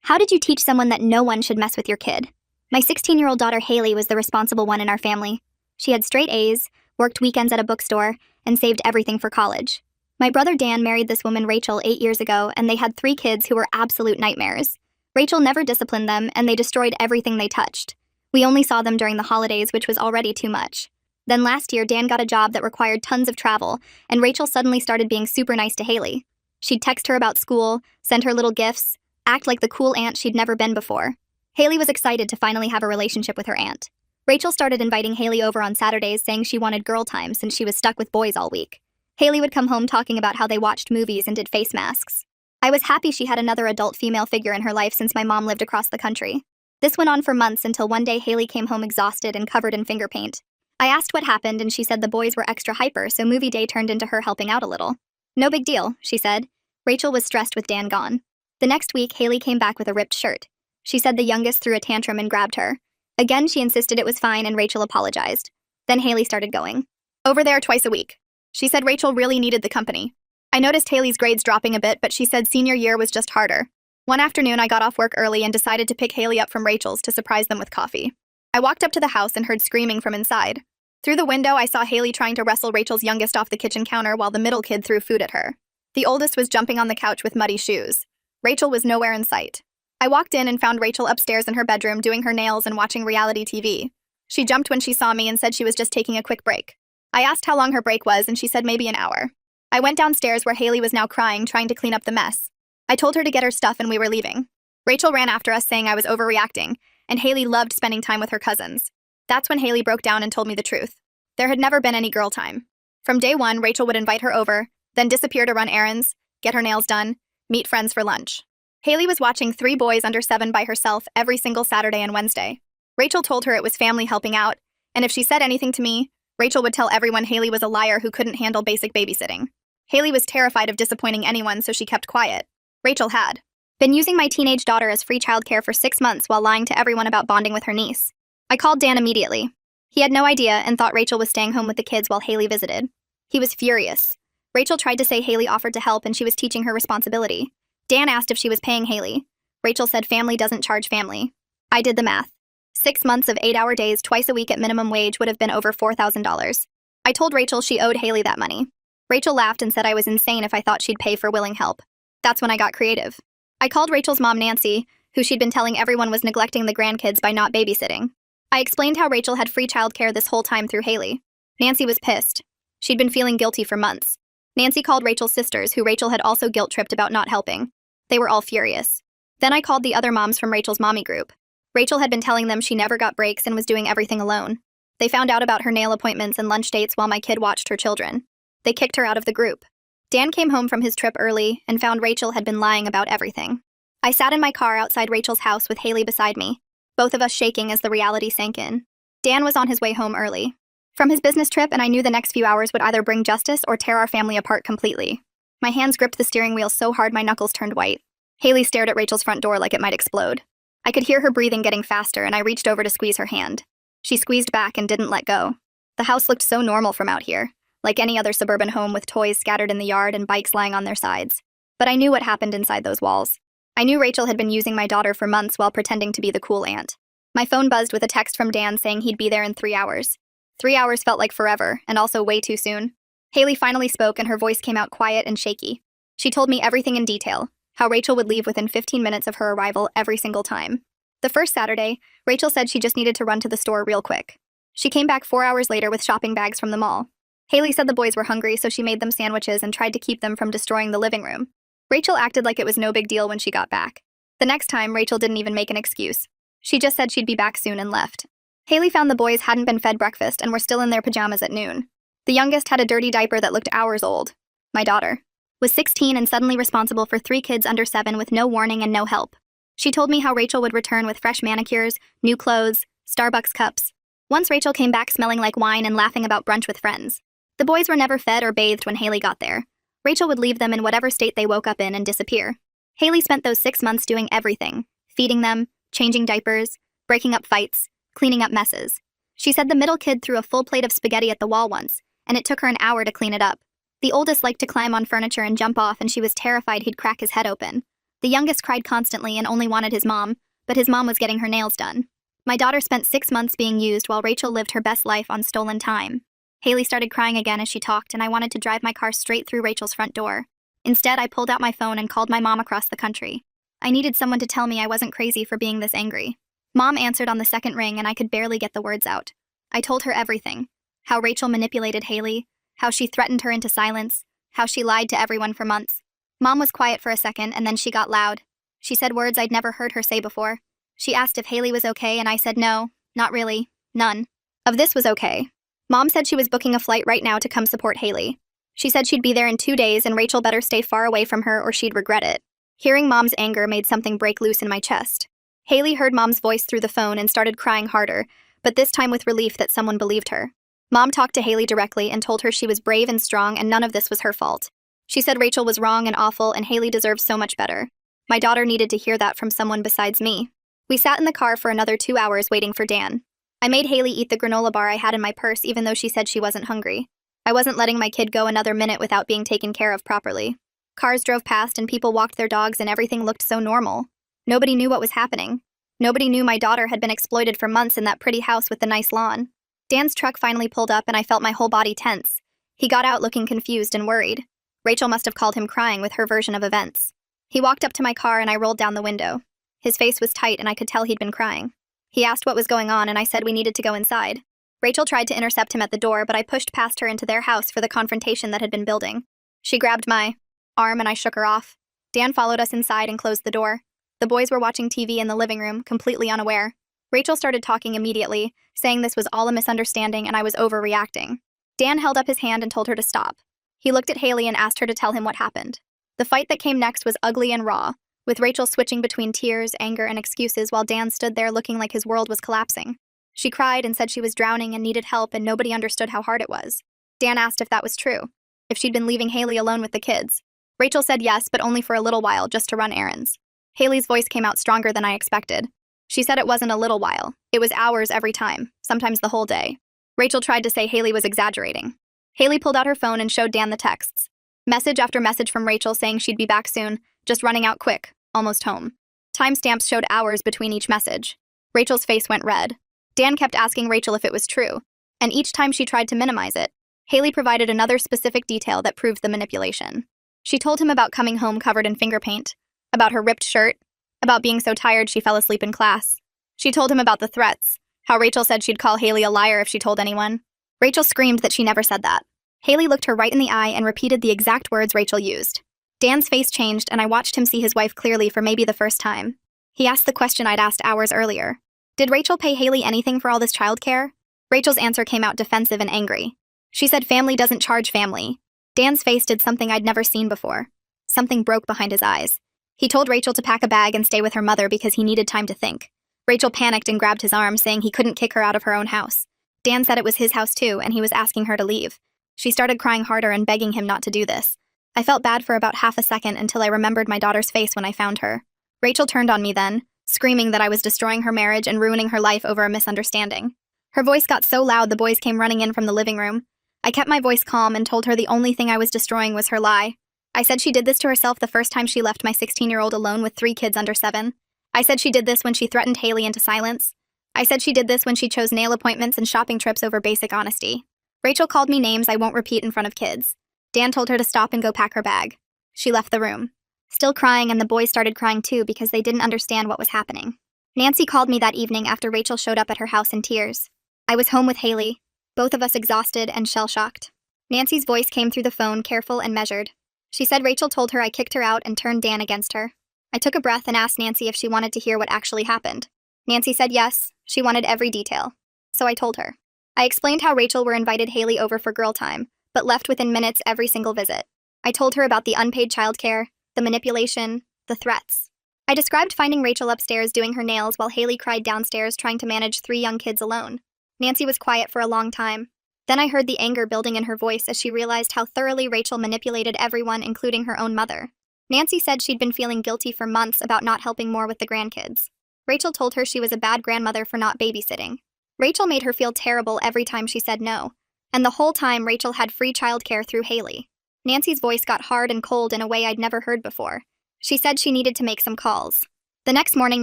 How did you teach someone that no one should mess with your kid? My 16-year-old daughter Haley was the responsible one in our family. She had straight A's, worked weekends at a bookstore, and saved everything for college. My brother Dan married this woman Rachel 8 years ago, and they had 3 kids who were absolute nightmares. Rachel never disciplined them, and they destroyed everything they touched. We only saw them during the holidays, which was already too much. Then last year, Dan got a job that required tons of travel, and Rachel suddenly started being super nice to Haley. She'd text her about school, send her little gifts, act like the cool aunt she'd never been before. Haley was excited to finally have a relationship with her aunt. Rachel started inviting Haley over on Saturdays, saying she wanted girl time since she was stuck with boys all week. Haley would come home talking about how they watched movies and did face masks. I was happy she had another adult female figure in her life since my mom lived across the country. This went on for months until one day Haley came home exhausted and covered in finger paint. I asked what happened, and she said the boys were extra hyper, so movie day turned into her helping out a little. No big deal, she said. Rachel was stressed with Dan gone. The next week, Haley came back with a ripped shirt. She said the youngest threw a tantrum and grabbed her. Again, she insisted it was fine, and Rachel apologized. Then Haley started going over there twice a week. She said Rachel really needed the company. I noticed Haley's grades dropping a bit, but she said senior year was just harder. One afternoon, I got off work early and decided to pick Haley up from Rachel's to surprise them with coffee. I walked up to the house and heard screaming from inside. Through the window, I saw Haley trying to wrestle Rachel's youngest off the kitchen counter while the middle kid threw food at her. The oldest was jumping on the couch with muddy shoes. Rachel was nowhere in sight. I walked in and found Rachel upstairs in her bedroom doing her nails and watching reality TV. She jumped when she saw me and said she was just taking a quick break. I asked how long her break was, and she said maybe an hour. I went downstairs where Haley was now crying, trying to clean up the mess. I told her to get her stuff and we were leaving. Rachel ran after us saying I was overreacting, and Haley loved spending time with her cousins. That's when Haley broke down and told me the truth. There had never been any girl time. From day one, Rachel would invite her over, then disappear to run errands, get her nails done, meet friends for lunch. Haley was watching 3 boys under 7 by herself every single Saturday and Wednesday. Rachel told her it was family helping out, and if she said anything to me, Rachel would tell everyone Haley was a liar who couldn't handle basic babysitting. Haley was terrified of disappointing anyone, so she kept quiet. Rachel had been using my teenage daughter as free childcare for 6 months while lying to everyone about bonding with her niece. I called Dan immediately. He had no idea and thought Rachel was staying home with the kids while Haley visited. He was furious. Rachel tried to say Haley offered to help and she was teaching her responsibility. Dan asked if she was paying Haley. Rachel said family doesn't charge family. I did the math. 6 months of 8-hour days twice a week at minimum wage would have been over $4,000. I told Rachel she owed Haley that money. Rachel laughed and said I was insane if I thought she'd pay for willing help. That's when I got creative. I called Rachel's mom Nancy, who she'd been telling everyone was neglecting the grandkids by not babysitting. I explained how Rachel had free childcare this whole time through Haley. Nancy was pissed. She'd been feeling guilty for months. Nancy called Rachel's sisters, who Rachel had also guilt-tripped about not helping. They were all furious. Then I called the other moms from Rachel's mommy group. Rachel had been telling them she never got breaks and was doing everything alone. They found out about her nail appointments and lunch dates while my kid watched her children. They kicked her out of the group. Dan came home from his trip early and found Rachel had been lying about everything. I sat in my car outside Rachel's house with Haley beside me, both of us shaking as the reality sank in. Dan was on his way home early from his business trip, and I knew the next few hours would either bring justice or tear our family apart completely. My hands gripped the steering wheel so hard my knuckles turned white. Haley stared at Rachel's front door like it might explode. I could hear her breathing getting faster, and I reached over to squeeze her hand. She squeezed back and didn't let go. The house looked so normal from out here, like any other suburban home with toys scattered in the yard and bikes lying on their sides. But I knew what happened inside those walls. I knew Rachel had been using my daughter for months while pretending to be the cool aunt. My phone buzzed with a text from Dan saying he'd be there in 3 hours. 3 hours felt like forever, and also way too soon. Haley finally spoke, and her voice came out quiet and shaky. She told me everything in detail, how Rachel would leave within 15 minutes of her arrival every single time. The first Saturday, Rachel said she just needed to run to the store real quick. She came back 4 hours later with shopping bags from the mall. Haley said the boys were hungry, so she made them sandwiches and tried to keep them from destroying the living room. Rachel acted like it was no big deal when she got back. The next time, Rachel didn't even make an excuse. She just said she'd be back soon and left. Haley found the boys hadn't been fed breakfast and were still in their pajamas at noon. The youngest had a dirty diaper that looked hours old. My daughter was 16 and suddenly responsible for 3 kids under 7 with no warning and no help. She told me how Rachel would return with fresh manicures, new clothes, Starbucks cups. Once Rachel came back smelling like wine and laughing about brunch with friends. The boys were never fed or bathed when Haley got there. Rachel would leave them in whatever state they woke up in and disappear. Haley spent those 6 months doing everything, feeding them, changing diapers, breaking up fights, cleaning up messes. She said the middle kid threw a full plate of spaghetti at the wall once, and it took her an hour to clean it up. The oldest liked to climb on furniture and jump off, and she was terrified he'd crack his head open. The youngest cried constantly and only wanted his mom, but his mom was getting her nails done. My daughter spent 6 months being used while Rachel lived her best life on stolen time. Haley started crying again as she talked, and I wanted to drive my car straight through Rachel's front door. Instead, I pulled out my phone and called my mom across the country. I needed someone to tell me I wasn't crazy for being this angry. Mom answered on the second ring, and I could barely get the words out. I told her everything. How Rachel manipulated Haley, how she threatened her into silence, how she lied to everyone for months. Mom was quiet for a second, and then she got loud. She said words I'd never heard her say before. She asked if Haley was okay, and I said no, not really, none of this was okay. Mom said she was booking a flight right now to come support Haley. She said she'd be there in 2 days and Rachel better stay far away from her or she'd regret it. Hearing Mom's anger made something break loose in my chest. Haley heard Mom's voice through the phone and started crying harder, but this time with relief that someone believed her. Mom talked to Haley directly and told her she was brave and strong and none of this was her fault. She said Rachel was wrong and awful and Haley deserved so much better. My daughter needed to hear that from someone besides me. We sat in the car for another 2 hours waiting for Dan. I made Haley eat the granola bar I had in my purse even though she said she wasn't hungry. I wasn't letting my kid go another minute without being taken care of properly. Cars drove past and people walked their dogs and everything looked so normal. Nobody knew what was happening. Nobody knew my daughter had been exploited for months in that pretty house with the nice lawn. Dan's truck finally pulled up and I felt my whole body tense. He got out looking confused and worried. Rachel must have called him crying with her version of events. He walked up to my car and I rolled down the window. His face was tight and I could tell he'd been crying. He asked what was going on and I said we needed to go inside. Rachel tried to intercept him at the door, but I pushed past her into their house for the confrontation that had been building. She grabbed my arm and I shook her off. Dan followed us inside and closed the door. The boys were watching TV in the living room, completely unaware. Rachel started talking immediately, saying this was all a misunderstanding and I was overreacting. Dan held up his hand and told her to stop. He looked at Haley and asked her to tell him what happened. The fight that came next was ugly and raw, with Rachel switching between tears, anger, and excuses while Dan stood there looking like his world was collapsing. She cried and said she was drowning and needed help and nobody understood how hard it was. Dan asked if that was true, if she'd been leaving Haley alone with the kids. Rachel said yes, but only for a little while, just to run errands. Haley's voice came out stronger than I expected. She said it wasn't a little while. It was hours every time, sometimes the whole day. Rachel tried to say Haley was exaggerating. Haley pulled out her phone and showed Dan the texts. Message after message from Rachel saying she'd be back soon, just running out quick, almost home. Timestamps showed hours between each message. Rachel's face went red. Dan kept asking Rachel if it was true, and each time she tried to minimize it, Haley provided another specific detail that proved the manipulation. She told him about coming home covered in finger paint, about her ripped shirt, about being so tired she fell asleep in class. She told him about the threats, how Rachel said she'd call Haley a liar if she told anyone. Rachel screamed that she never said that. Haley looked her right in the eye and repeated the exact words Rachel used. Dan's face changed and I watched him see his wife clearly for maybe the first time. He asked the question I'd asked hours earlier. Did Rachel pay Haley anything for all this childcare? Rachel's answer came out defensive and angry. She said family doesn't charge family. Dan's face did something I'd never seen before. Something broke behind his eyes. He told Rachel to pack a bag and stay with her mother because he needed time to think. Rachel panicked and grabbed his arm, saying he couldn't kick her out of her own house. Dan said it was his house too, and he was asking her to leave. She started crying harder and begging him not to do this. I felt bad for about half a second until I remembered my daughter's face when I found her. Rachel turned on me then, screaming that I was destroying her marriage and ruining her life over a misunderstanding. Her voice got so loud the boys came running in from the living room. I kept my voice calm and told her the only thing I was destroying was her lie. I said she did this to herself the first time she left my 16-year-old alone with 3 kids under 7. I said she did this when she threatened Haley into silence. I said she did this when she chose nail appointments and shopping trips over basic honesty. Rachel called me names I won't repeat in front of kids. Dan told her to stop and go pack her bag. She left the room, still crying, and the boys started crying too because they didn't understand what was happening. Nancy called me that evening after Rachel showed up at her house in tears. I was home with Haley, both of us exhausted and shell-shocked. Nancy's voice came through the phone, careful and measured. She said Rachel told her I kicked her out and turned Dan against her. I took a breath and asked Nancy if she wanted to hear what actually happened. Nancy said yes, she wanted every detail. So I told her. I explained how Rachel were invited Haley over for girl time, but left within minutes every single visit. I told her about the unpaid childcare, the manipulation, the threats. I described finding Rachel upstairs doing her nails while Haley cried downstairs trying to manage 3 young kids alone. Nancy was quiet for a long time. Then I heard the anger building in her voice as she realized how thoroughly Rachel manipulated everyone, including her own mother. Nancy said she'd been feeling guilty for months about not helping more with the grandkids. Rachel told her she was a bad grandmother for not babysitting. Rachel made her feel terrible every time she said no. And the whole time Rachel had free childcare through Haley. Nancy's voice got hard and cold in a way I'd never heard before. She said she needed to make some calls. The next morning,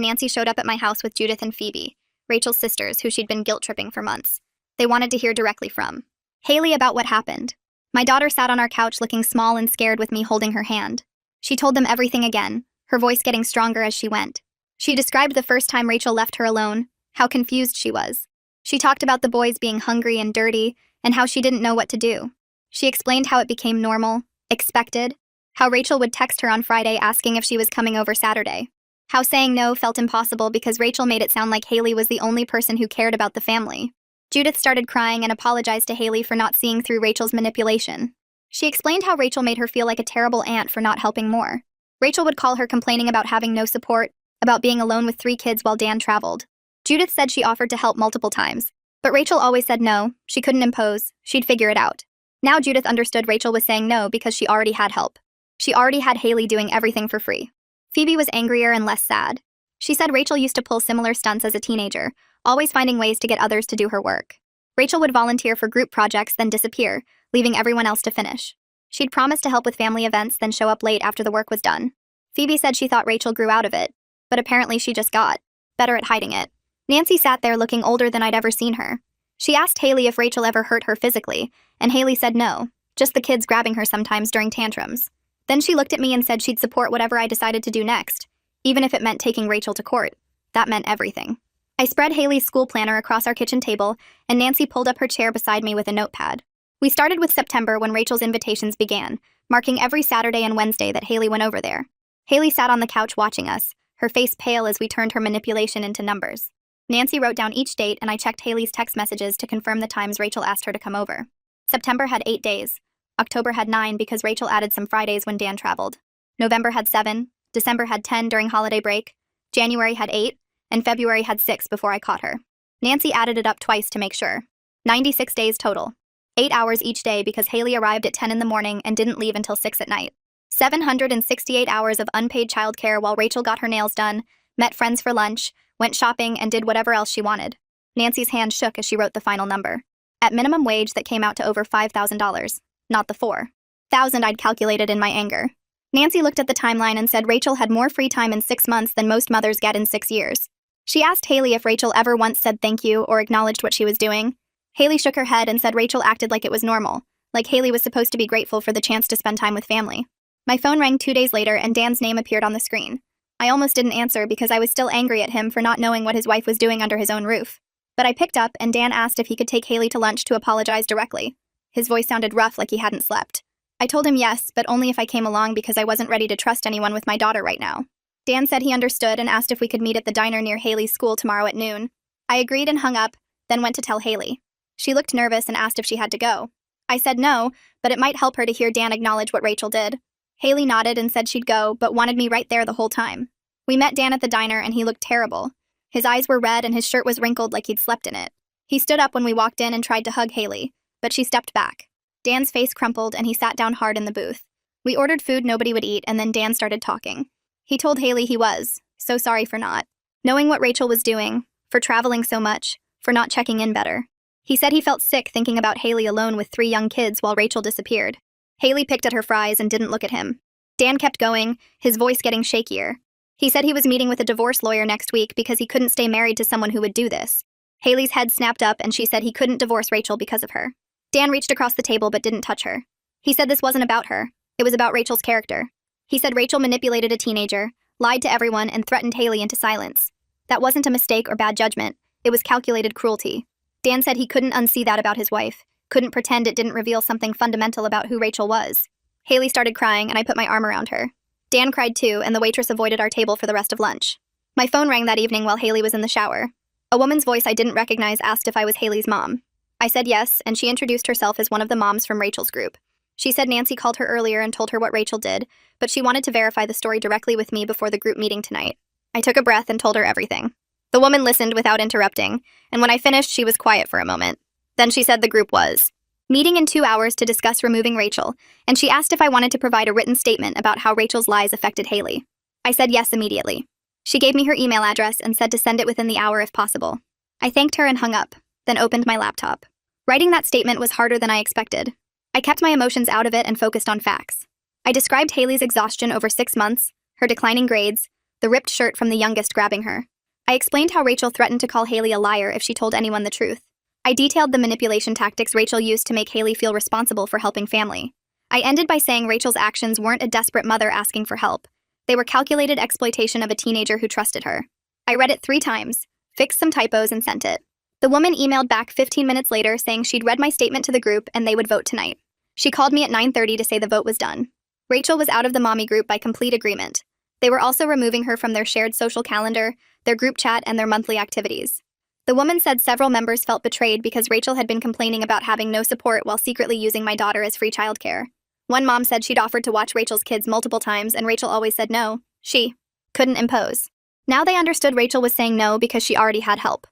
Nancy showed up at my house with Judith and Phoebe, Rachel's sisters, who she'd been guilt-tripping for months. They wanted to hear directly from Haley about what happened. My daughter sat on our couch looking small and scared with me holding her hand. She told them everything again, her voice getting stronger as she went. She described the first time Rachel left her alone, how confused she was. She talked about the boys being hungry and dirty, and how she didn't know what to do. She explained how it became normal, expected, how Rachel would text her on Friday asking if she was coming over Saturday. How saying no felt impossible because Rachel made it sound like Haley was the only person who cared about the family. Judith started crying and apologized to Haley for not seeing through Rachel's manipulation. She explained how Rachel made her feel like a terrible aunt for not helping more. Rachel would call her complaining about having no support, about being alone with 3 kids while Dan traveled. Judith said she offered to help multiple times, but Rachel always said no, she couldn't impose, she'd figure it out. Now Judith understood Rachel was saying no because she already had help. She already had Haley doing everything for free. Phoebe was angrier and less sad. She said Rachel used to pull similar stunts as a teenager, always finding ways to get others to do her work. Rachel would volunteer for group projects, then disappear, leaving everyone else to finish. She'd promise to help with family events, then show up late after the work was done. Phoebe said she thought Rachel grew out of it, but apparently she just got better at hiding it. Nancy sat there looking older than I'd ever seen her. She asked Haley if Rachel ever hurt her physically, and Haley said no, just the kids grabbing her sometimes during tantrums. Then she looked at me and said she'd support whatever I decided to do next, even if it meant taking Rachel to court. That meant everything. I spread Haley's school planner across our kitchen table, and Nancy pulled up her chair beside me with a notepad. We started with September when Rachel's invitations began, marking every Saturday and Wednesday that Haley went over there. Haley sat on the couch watching us, her face pale as we turned her manipulation into numbers. Nancy wrote down each date, and I checked Haley's text messages to confirm the times Rachel asked her to come over. September had 8 days. October had 9 because Rachel added some Fridays when Dan traveled. November had 7, December had 10 during holiday break, January had 8, and February had 6 before I caught her. Nancy added it up twice to make sure. 96 days total. 8 hours each day because Haley arrived at 10 in the morning and didn't leave until 6 at night. 768 hours of unpaid childcare while Rachel got her nails done, met friends for lunch, went shopping, and did whatever else she wanted. Nancy's hand shook as she wrote the final number. At minimum wage that came out to over $5,000, not the $4,000 I'd calculated in my anger. Nancy looked at the timeline and said Rachel had more free time in 6 months than most mothers get in 6 years. She asked Haley if Rachel ever once said thank you or acknowledged what she was doing. Haley shook her head and said Rachel acted like it was normal, like Haley was supposed to be grateful for the chance to spend time with family. My phone rang 2 days later and Dan's name appeared on the screen. I almost didn't answer because I was still angry at him for not knowing what his wife was doing under his own roof. But I picked up and Dan asked if he could take Haley to lunch to apologize directly. His voice sounded rough, like he hadn't slept. I told him yes, but only if I came along because I wasn't ready to trust anyone with my daughter right now. Dan said he understood and asked if we could meet at the diner near Haley's school tomorrow at noon. I agreed and hung up, then went to tell Haley. She looked nervous and asked if she had to go. I said no, but it might help her to hear Dan acknowledge what Rachel did. Haley nodded and said she'd go, but wanted me right there the whole time. We met Dan at the diner and he looked terrible. His eyes were red and his shirt was wrinkled like he'd slept in it. He stood up when we walked in and tried to hug Haley, but she stepped back. Dan's face crumpled and he sat down hard in the booth. We ordered food nobody would eat and then Dan started talking. He told Haley he was so sorry for not knowing what Rachel was doing, for traveling so much, for not checking in better. He said he felt sick thinking about Haley alone with 3 young kids while Rachel disappeared. Haley picked at her fries and didn't look at him. Dan kept going, his voice getting shakier. He said he was meeting with a divorce lawyer next week because he couldn't stay married to someone who would do this. Haley's head snapped up and she said he couldn't divorce Rachel because of her. Dan reached across the table but didn't touch her. He said this wasn't about her. It was about Rachel's character. He said Rachel manipulated a teenager, lied to everyone, and threatened Haley into silence. That wasn't a mistake or bad judgment. It was calculated cruelty. Dan said he couldn't unsee that about his wife, couldn't pretend it didn't reveal something fundamental about who Rachel was. Haley started crying and I put my arm around her. Dan cried too, and the waitress avoided our table for the rest of lunch. My phone rang that evening while Haley was in the shower. A woman's voice I didn't recognize asked if I was Haley's mom. I said yes, and she introduced herself as one of the moms from Rachel's group. She said Nancy called her earlier and told her what Rachel did, but she wanted to verify the story directly with me before the group meeting tonight. I took a breath and told her everything. The woman listened without interrupting, and when I finished, she was quiet for a moment. Then she said the group was meeting in 2 hours to discuss removing Rachel, and she asked if I wanted to provide a written statement about how Rachel's lies affected Haley. I said yes immediately. She gave me her email address and said to send it within the hour if possible. I thanked her and hung up, then opened my laptop. Writing that statement was harder than I expected. I kept my emotions out of it and focused on facts. I described Haley's exhaustion over 6 months, her declining grades, the ripped shirt from the youngest grabbing her. I explained how Rachel threatened to call Haley a liar if she told anyone the truth. I detailed the manipulation tactics Rachel used to make Haley feel responsible for helping family. I ended by saying Rachel's actions weren't a desperate mother asking for help. They were calculated exploitation of a teenager who trusted her. I read it 3 times, fixed some typos, and sent it. The woman emailed back 15 minutes later saying she'd read my statement to the group and they would vote tonight. She called me at 9:30 to say the vote was done. Rachel was out of the mommy group by complete agreement. They were also removing her from their shared social calendar, their group chat, and their monthly activities. The woman said several members felt betrayed because Rachel had been complaining about having no support while secretly using my daughter as free childcare. One mom said she'd offered to watch Rachel's kids multiple times and Rachel always said no. She couldn't impose. Now they understood Rachel was saying no because she already had help.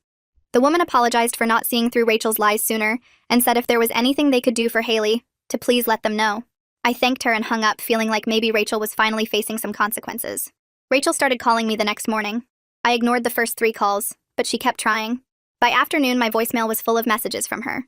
The woman apologized for not seeing through Rachel's lies sooner and said if there was anything they could do for Haley, to please let them know. I thanked her and hung up, feeling like maybe Rachel was finally facing some consequences. Rachel started calling me the next morning. I ignored the first 3 calls, but she kept trying. By afternoon, my voicemail was full of messages from her.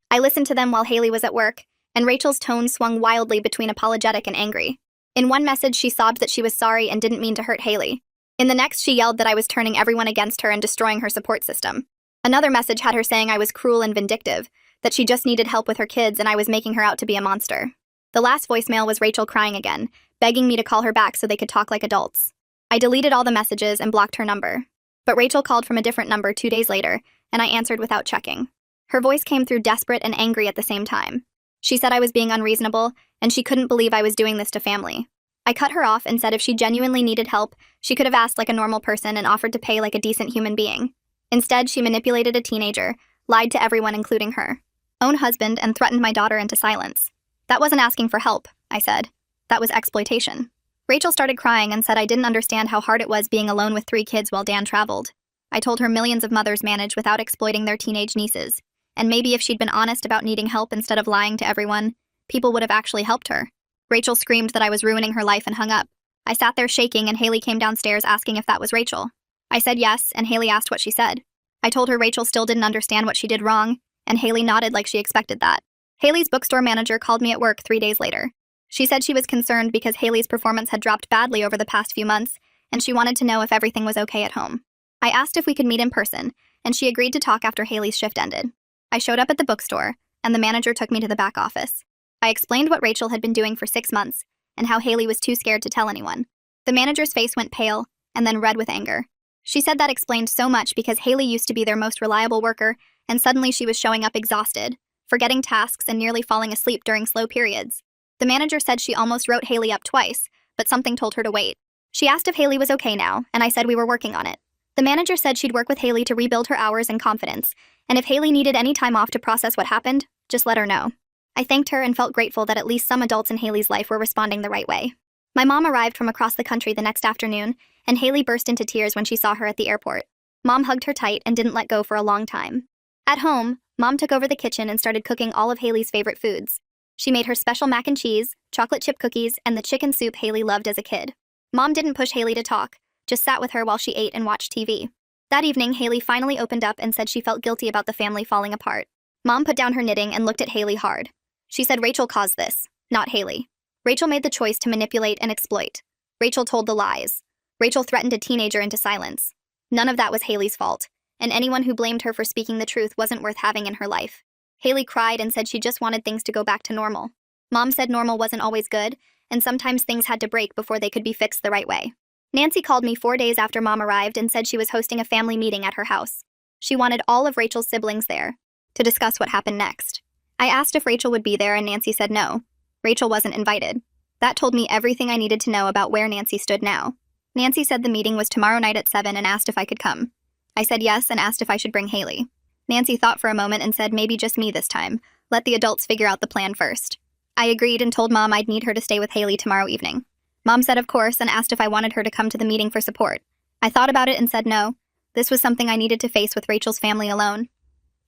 I listened to them while Haley was at work, and Rachel's tone swung wildly between apologetic and angry. In one message, she sobbed that she was sorry and didn't mean to hurt Haley. In the next, she yelled that I was turning everyone against her and destroying her support system. Another message had her saying I was cruel and vindictive, that she just needed help with her kids and I was making her out to be a monster. The last voicemail was Rachel crying again, begging me to call her back so they could talk like adults. I deleted all the messages and blocked her number. But Rachel called from a different number 2 days later, and I answered without checking. Her voice came through desperate and angry at the same time. She said I was being unreasonable, and she couldn't believe I was doing this to family. I cut her off and said if she genuinely needed help, she could have asked like a normal person and offered to pay like a decent human being. Instead, she manipulated a teenager, lied to everyone including her own husband, and threatened my daughter into silence. That wasn't asking for help, I said. That was exploitation. Rachel started crying and said I didn't understand how hard it was being alone with 3 kids while Dan traveled. I told her millions of mothers manage without exploiting their teenage nieces, and maybe if she'd been honest about needing help instead of lying to everyone, people would have actually helped her. Rachel screamed that I was ruining her life and hung up. I sat there shaking and Haley came downstairs asking if that was Rachel. I said yes, and Haley asked what she said. I told her Rachel still didn't understand what she did wrong, and Haley nodded like she expected that. Haley's bookstore manager called me at work 3 days later. She said she was concerned because Haley's performance had dropped badly over the past few months, and she wanted to know if everything was okay at home. I asked if we could meet in person, and she agreed to talk after Haley's shift ended. I showed up at the bookstore, and the manager took me to the back office. I explained what Rachel had been doing for 6 months, and how Haley was too scared to tell anyone. The manager's face went pale, and then red with anger. She said that explained so much because Haley used to be their most reliable worker, and suddenly she was showing up exhausted, forgetting tasks and nearly falling asleep during slow periods. The manager said she almost wrote Haley up twice, but something told her to wait. She asked if Haley was okay now, and I said we were working on it. The manager said she'd work with Haley to rebuild her hours and confidence, and if Haley needed any time off to process what happened, just let her know. I thanked her and felt grateful that at least some adults in Haley's life were responding the right way. My mom arrived from across the country the next afternoon, and Haley burst into tears when she saw her at the airport. Mom hugged her tight and didn't let go for a long time. At home, Mom took over the kitchen and started cooking all of Haley's favorite foods. She made her special mac and cheese, chocolate chip cookies, and the chicken soup Haley loved as a kid. Mom didn't push Haley to talk, just sat with her while she ate and watched TV. That evening, Haley finally opened up and said she felt guilty about the family falling apart. Mom put down her knitting and looked at Haley hard. She said Rachel caused this, not Haley. Rachel made the choice to manipulate and exploit. Rachel told the lies. Rachel threatened a teenager into silence. None of that was Haley's fault, and anyone who blamed her for speaking the truth wasn't worth having in her life. Haley cried and said she just wanted things to go back to normal. Mom said normal wasn't always good, and sometimes things had to break before they could be fixed the right way. Nancy called me 4 days after Mom arrived and said she was hosting a family meeting at her house. She wanted all of Rachel's siblings there to discuss what happened next. I asked if Rachel would be there and Nancy said no. Rachel wasn't invited. That told me everything I needed to know about where Nancy stood now. Nancy said the meeting was tomorrow night at 7 and asked if I could come. I said yes and asked if I should bring Haley. Nancy thought for a moment and said maybe just me this time. Let the adults figure out the plan first. I agreed and told Mom I'd need her to stay with Haley tomorrow evening. Mom said of course and asked if I wanted her to come to the meeting for support. I thought about it and said no. This was something I needed to face with Rachel's family alone.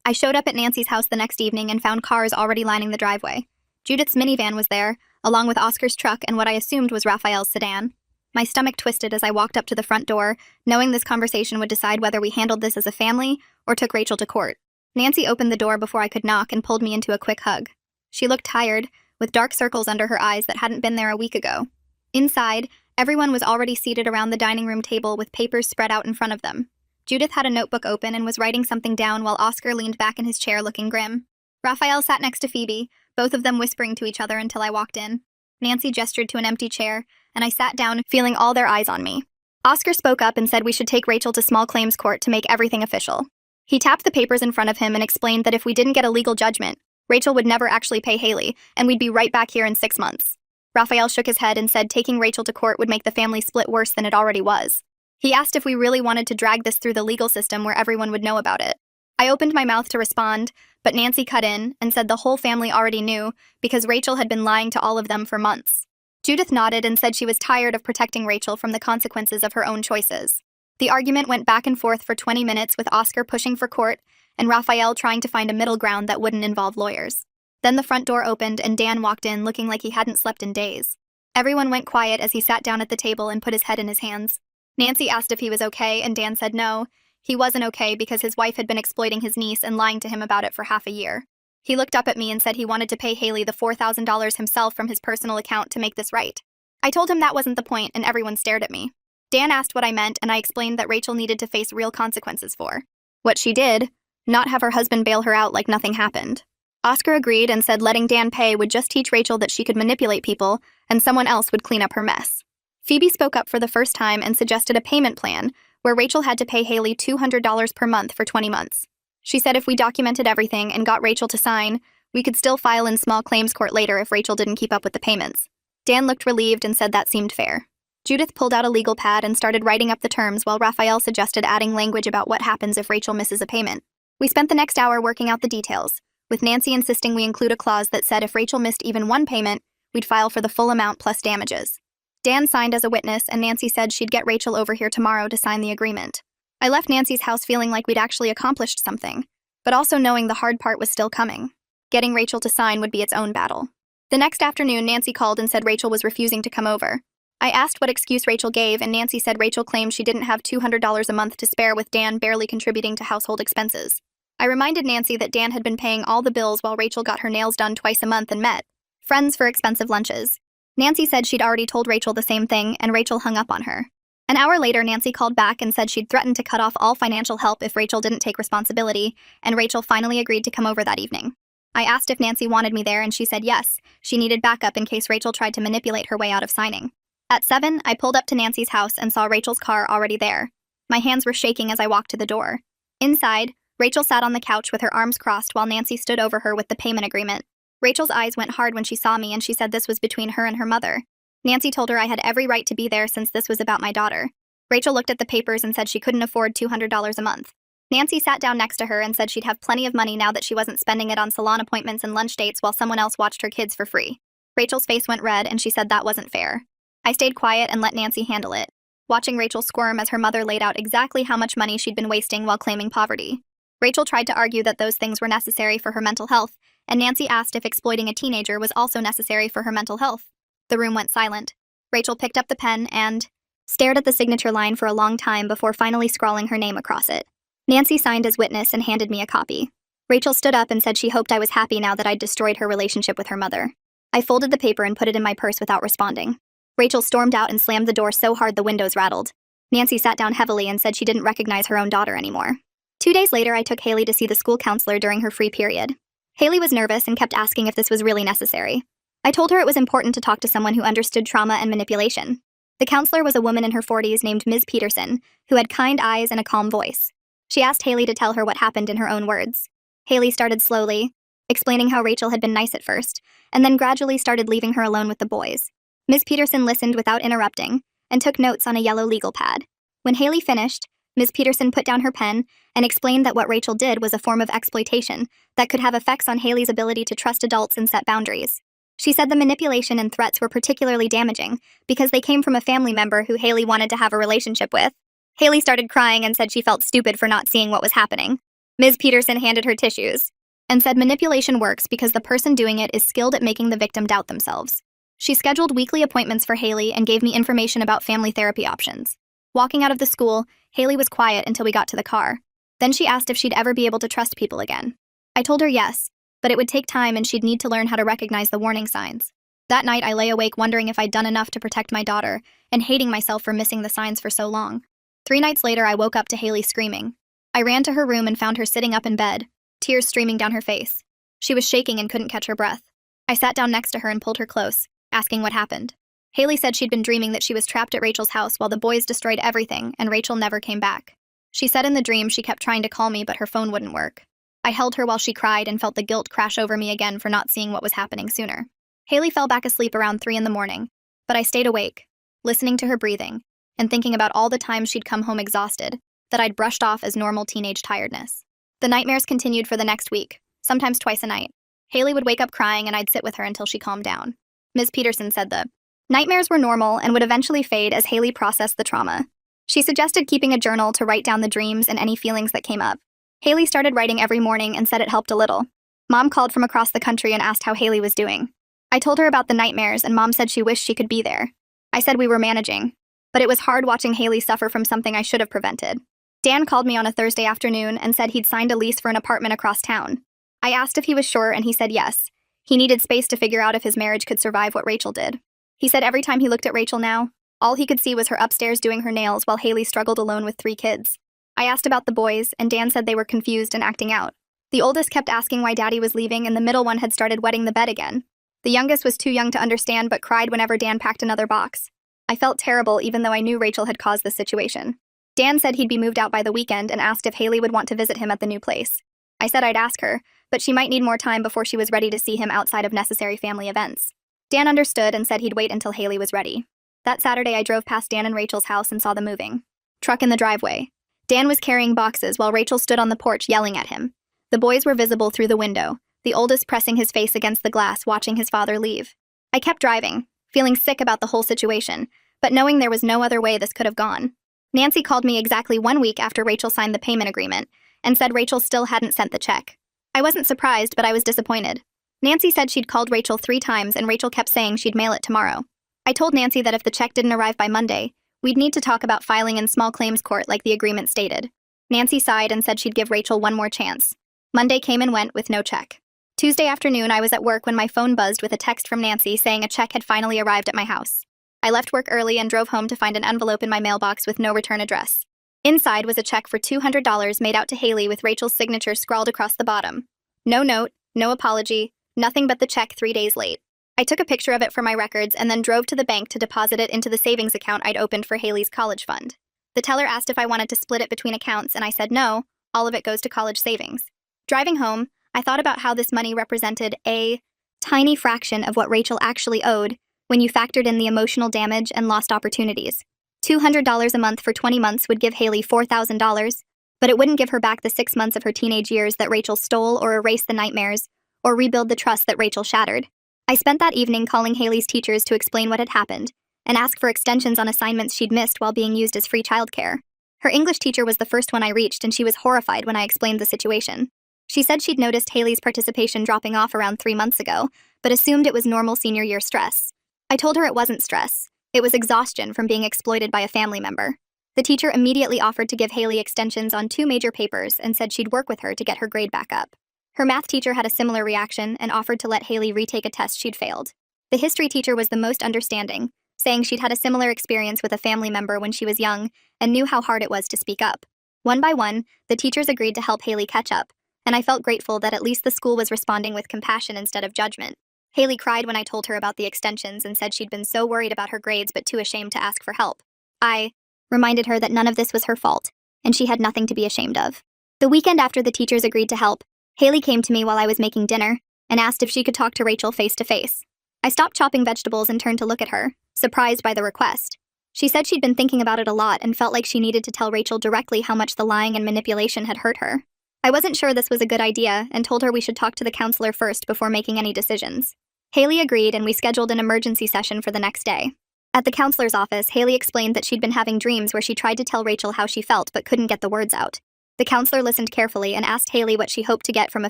I showed up at Nancy's house the next evening and found cars already lining the driveway. Judith's minivan was there, along with Oscar's truck and what I assumed was Raphael's sedan. My stomach twisted as I walked up to the front door, knowing this conversation would decide whether we handled this as a family or took Rachel to court. Nancy opened the door before I could knock and pulled me into a quick hug. She looked tired, with dark circles under her eyes that hadn't been there a week ago. Inside, Everyone was already seated around the dining room table with papers spread out in front of them. Judith had a notebook open and was writing something down while Oscar leaned back in his chair looking grim. Raphael sat next to Phoebe, both of them whispering to each other until I walked in. Nancy gestured to an empty chair, and I sat down, feeling all their eyes on me. Oscar spoke up and said we should take Rachel to small claims court to make everything official. He tapped the papers in front of him and explained that if we didn't get a legal judgment, Rachel would never actually pay Haley, and we'd be right back here in 6 months. Raphael shook his head and said taking Rachel to court would make the family split worse than it already was. He asked if we really wanted to drag this through the legal system where everyone would know about it. I opened my mouth to respond, but Nancy cut in and said the whole family already knew because Rachel had been lying to all of them for months. Judith nodded and said she was tired of protecting Rachel from the consequences of her own choices. The argument went back and forth for 20 minutes with Oscar pushing for court and Raphael trying to find a middle ground that wouldn't involve lawyers. Then the front door opened and Dan walked in looking like he hadn't slept in days. Everyone went quiet as he sat down at the table and put his head in his hands. Nancy asked if he was okay and Dan said no. He wasn't okay because his wife had been exploiting his niece and lying to him about it for half a year. He looked up at me and said he wanted to pay Haley the $4,000 himself from his personal account to make this right. I told him that wasn't the point and everyone stared at me. Dan asked what I meant and I explained that Rachel needed to face real consequences for what she did, not have her husband bail her out like nothing happened. Oscar agreed and said letting Dan pay would just teach Rachel that she could manipulate people and someone else would clean up her mess. Phoebe spoke up for the first time and suggested a payment plan where Rachel had to pay Haley $200 per month for 20 months. She said if we documented everything and got Rachel to sign, we could still file in small claims court later if Rachel didn't keep up with the payments. Dan looked relieved and said that seemed fair. Judith pulled out a legal pad and started writing up the terms while Raphael suggested adding language about what happens if Rachel misses a payment. We spent the next hour working out the details, with Nancy insisting we include a clause that said if Rachel missed even one payment, we'd file for the full amount plus damages. Dan signed as a witness, and Nancy said she'd get Rachel over here tomorrow to sign the agreement. I left Nancy's house feeling like we'd actually accomplished something, but also knowing the hard part was still coming. Getting Rachel to sign would be its own battle. The next afternoon, Nancy called and said Rachel was refusing to come over. I asked what excuse Rachel gave, and Nancy said Rachel claimed she didn't have $200 a month to spare with Dan barely contributing to household expenses. I reminded Nancy that Dan had been paying all the bills while Rachel got her nails done twice a month and met friends for expensive lunches. Nancy said she'd already told Rachel the same thing, and Rachel hung up on her. An hour later, Nancy called back and said she'd threatened to cut off all financial help if Rachel didn't take responsibility, and Rachel finally agreed to come over that evening. I asked if Nancy wanted me there, and she said yes, she needed backup in case Rachel tried to manipulate her way out of signing. At 7, I pulled up to Nancy's house and saw Rachel's car already there. My hands were shaking as I walked to the door. Inside, Rachel sat on the couch with her arms crossed while Nancy stood over her with the payment agreement. Rachel's eyes went hard when she saw me and she said this was between her and her mother. Nancy told her I had every right to be there since this was about my daughter. Rachel looked at the papers and said she couldn't afford $200 a month. Nancy sat down next to her and said she'd have plenty of money now that she wasn't spending it on salon appointments and lunch dates while someone else watched her kids for free. Rachel's face went red and she said that wasn't fair. I stayed quiet and let Nancy handle it, watching Rachel squirm as her mother laid out exactly how much money she'd been wasting while claiming poverty. Rachel tried to argue that those things were necessary for her mental health, and Nancy asked if exploiting a teenager was also necessary for her mental health. The room went silent. Rachel picked up the pen and stared at the signature line for a long time before finally scrawling her name across it. Nancy signed as witness and handed me a copy. Rachel stood up and said she hoped I was happy now that I'd destroyed her relationship with her mother. I folded the paper and put it in my purse without responding. Rachel stormed out and slammed the door so hard the windows rattled. Nancy sat down heavily and said she didn't recognize her own daughter anymore. 2 days later, I took Haley to see the school counselor during her free period. Haley was nervous and kept asking if this was really necessary. I told her it was important to talk to someone who understood trauma and manipulation. The counselor was a woman in her 40s named Ms. Peterson, who had kind eyes and a calm voice. She asked Haley to tell her what happened in her own words. Haley started slowly, explaining how Rachel had been nice at first, and then gradually started leaving her alone with the boys. Ms. Peterson listened without interrupting and took notes on a yellow legal pad. When Haley finished, Ms. Peterson put down her pen and explained that what Rachel did was a form of exploitation that could have effects on Haley's ability to trust adults and set boundaries. She said the manipulation and threats were particularly damaging because they came from a family member who Haley wanted to have a relationship with. Haley started crying and said she felt stupid for not seeing what was happening. Ms. Peterson handed her tissues and said manipulation works because the person doing it is skilled at making the victim doubt themselves. She scheduled weekly appointments for Haley and gave me information about family therapy options. Walking out of the school, Haley was quiet until we got to the car. Then she asked if she'd ever be able to trust people again. I told her yes, but it would take time and she'd need to learn how to recognize the warning signs. That night, I lay awake wondering if I'd done enough to protect my daughter and hating myself for missing the signs for so long. 3 nights later, I woke up to Haley screaming. I ran to her room and found her sitting up in bed, tears streaming down her face. She was shaking and couldn't catch her breath. I sat down next to her and pulled her close, asking what happened. Haley said she'd been dreaming that she was trapped at Rachel's house while the boys destroyed everything and Rachel never came back. She said in the dream she kept trying to call me, but her phone wouldn't work. I held her while she cried and felt the guilt crash over me again for not seeing what was happening sooner. Haley fell back asleep around 3 in the morning, but I stayed awake, listening to her breathing and thinking about all the times she'd come home exhausted that I'd brushed off as normal teenage tiredness. The nightmares continued for the next week, sometimes twice a night. Haley would wake up crying and I'd sit with her until she calmed down. Ms. Peterson said the nightmares were normal and would eventually fade as Haley processed the trauma. She suggested keeping a journal to write down the dreams and any feelings that came up. Haley started writing every morning and said it helped a little. Mom called from across the country and asked how Haley was doing. I told her about the nightmares and Mom said she wished she could be there. I said we were managing, but it was hard watching Haley suffer from something I should have prevented. Dan called me on a Thursday afternoon and said he'd signed a lease for an apartment across town. I asked if he was sure and he said yes. He needed space to figure out if his marriage could survive what Rachel did. He said every time he looked at Rachel now, all he could see was her upstairs doing her nails while Haley struggled alone with 3 kids. I asked about the boys, and Dan said they were confused and acting out. The oldest kept asking why Daddy was leaving, and the middle one had started wetting the bed again. The youngest was too young to understand but cried whenever Dan packed another box. I felt terrible even though I knew Rachel had caused the situation. Dan said he'd be moved out by the weekend and asked if Haley would want to visit him at the new place. I said I'd ask her, but she might need more time before she was ready to see him outside of necessary family events. Dan understood and said he'd wait until Haley was ready. That Saturday, I drove past Dan and Rachel's house and saw the moving truck in the driveway. Dan was carrying boxes while Rachel stood on the porch yelling at him. The boys were visible through the window, the oldest pressing his face against the glass watching his father leave. I kept driving, feeling sick about the whole situation, but knowing there was no other way this could have gone. Nancy called me exactly 1 week after Rachel signed the payment agreement and said Rachel still hadn't sent the check. I wasn't surprised, but I was disappointed. Nancy said she'd called Rachel 3 times and Rachel kept saying she'd mail it tomorrow. I told Nancy that if the check didn't arrive by Monday, we'd need to talk about filing in small claims court like the agreement stated. Nancy sighed and said she'd give Rachel one more chance. Monday came and went with no check. Tuesday afternoon, I was at work when my phone buzzed with a text from Nancy saying a check had finally arrived at my house. I left work early and drove home to find an envelope in my mailbox with no return address. Inside was a check for $200 made out to Haley with Rachel's signature scrawled across the bottom. No note, no apology, nothing but the check 3 days late. I took a picture of it for my records and then drove to the bank to deposit it into the savings account I'd opened for Haley's college fund. The teller asked if I wanted to split it between accounts and I said no, all of it goes to college savings. Driving home, I thought about how this money represented a tiny fraction of what Rachel actually owed when you factored in the emotional damage and lost opportunities. $200 a month for 20 months would give Haley $4,000, but it wouldn't give her back the 6 months of her teenage years that Rachel stole or erase the nightmares or rebuild the trust that Rachel shattered. I spent that evening calling Haley's teachers to explain what had happened and ask for extensions on assignments she'd missed while being used as free childcare. Her English teacher was the first one I reached and she was horrified when I explained the situation. She said she'd noticed Haley's participation dropping off around 3 months ago, but assumed it was normal senior year stress. I told her it wasn't stress. It was exhaustion from being exploited by a family member. The teacher immediately offered to give Haley extensions on 2 major papers and said she'd work with her to get her grade back up. Her math teacher had a similar reaction and offered to let Haley retake a test she'd failed. The history teacher was the most understanding, saying she'd had a similar experience with a family member when she was young and knew how hard it was to speak up. One by one, the teachers agreed to help Haley catch up, and I felt grateful that at least the school was responding with compassion instead of judgment. Haley cried when I told her about the extensions and said she'd been so worried about her grades but too ashamed to ask for help. I reminded her that none of this was her fault, and she had nothing to be ashamed of. The weekend after the teachers agreed to help, Haley came to me while I was making dinner and asked if she could talk to Rachel face to face. I stopped chopping vegetables and turned to look at her, surprised by the request. She said she'd been thinking about it a lot and felt like she needed to tell Rachel directly how much the lying and manipulation had hurt her. I wasn't sure this was a good idea and told her we should talk to the counselor first before making any decisions. Haley agreed and we scheduled an emergency session for the next day. At the counselor's office, Haley explained that she'd been having dreams where she tried to tell Rachel how she felt but couldn't get the words out. The counselor listened carefully and asked Haley what she hoped to get from a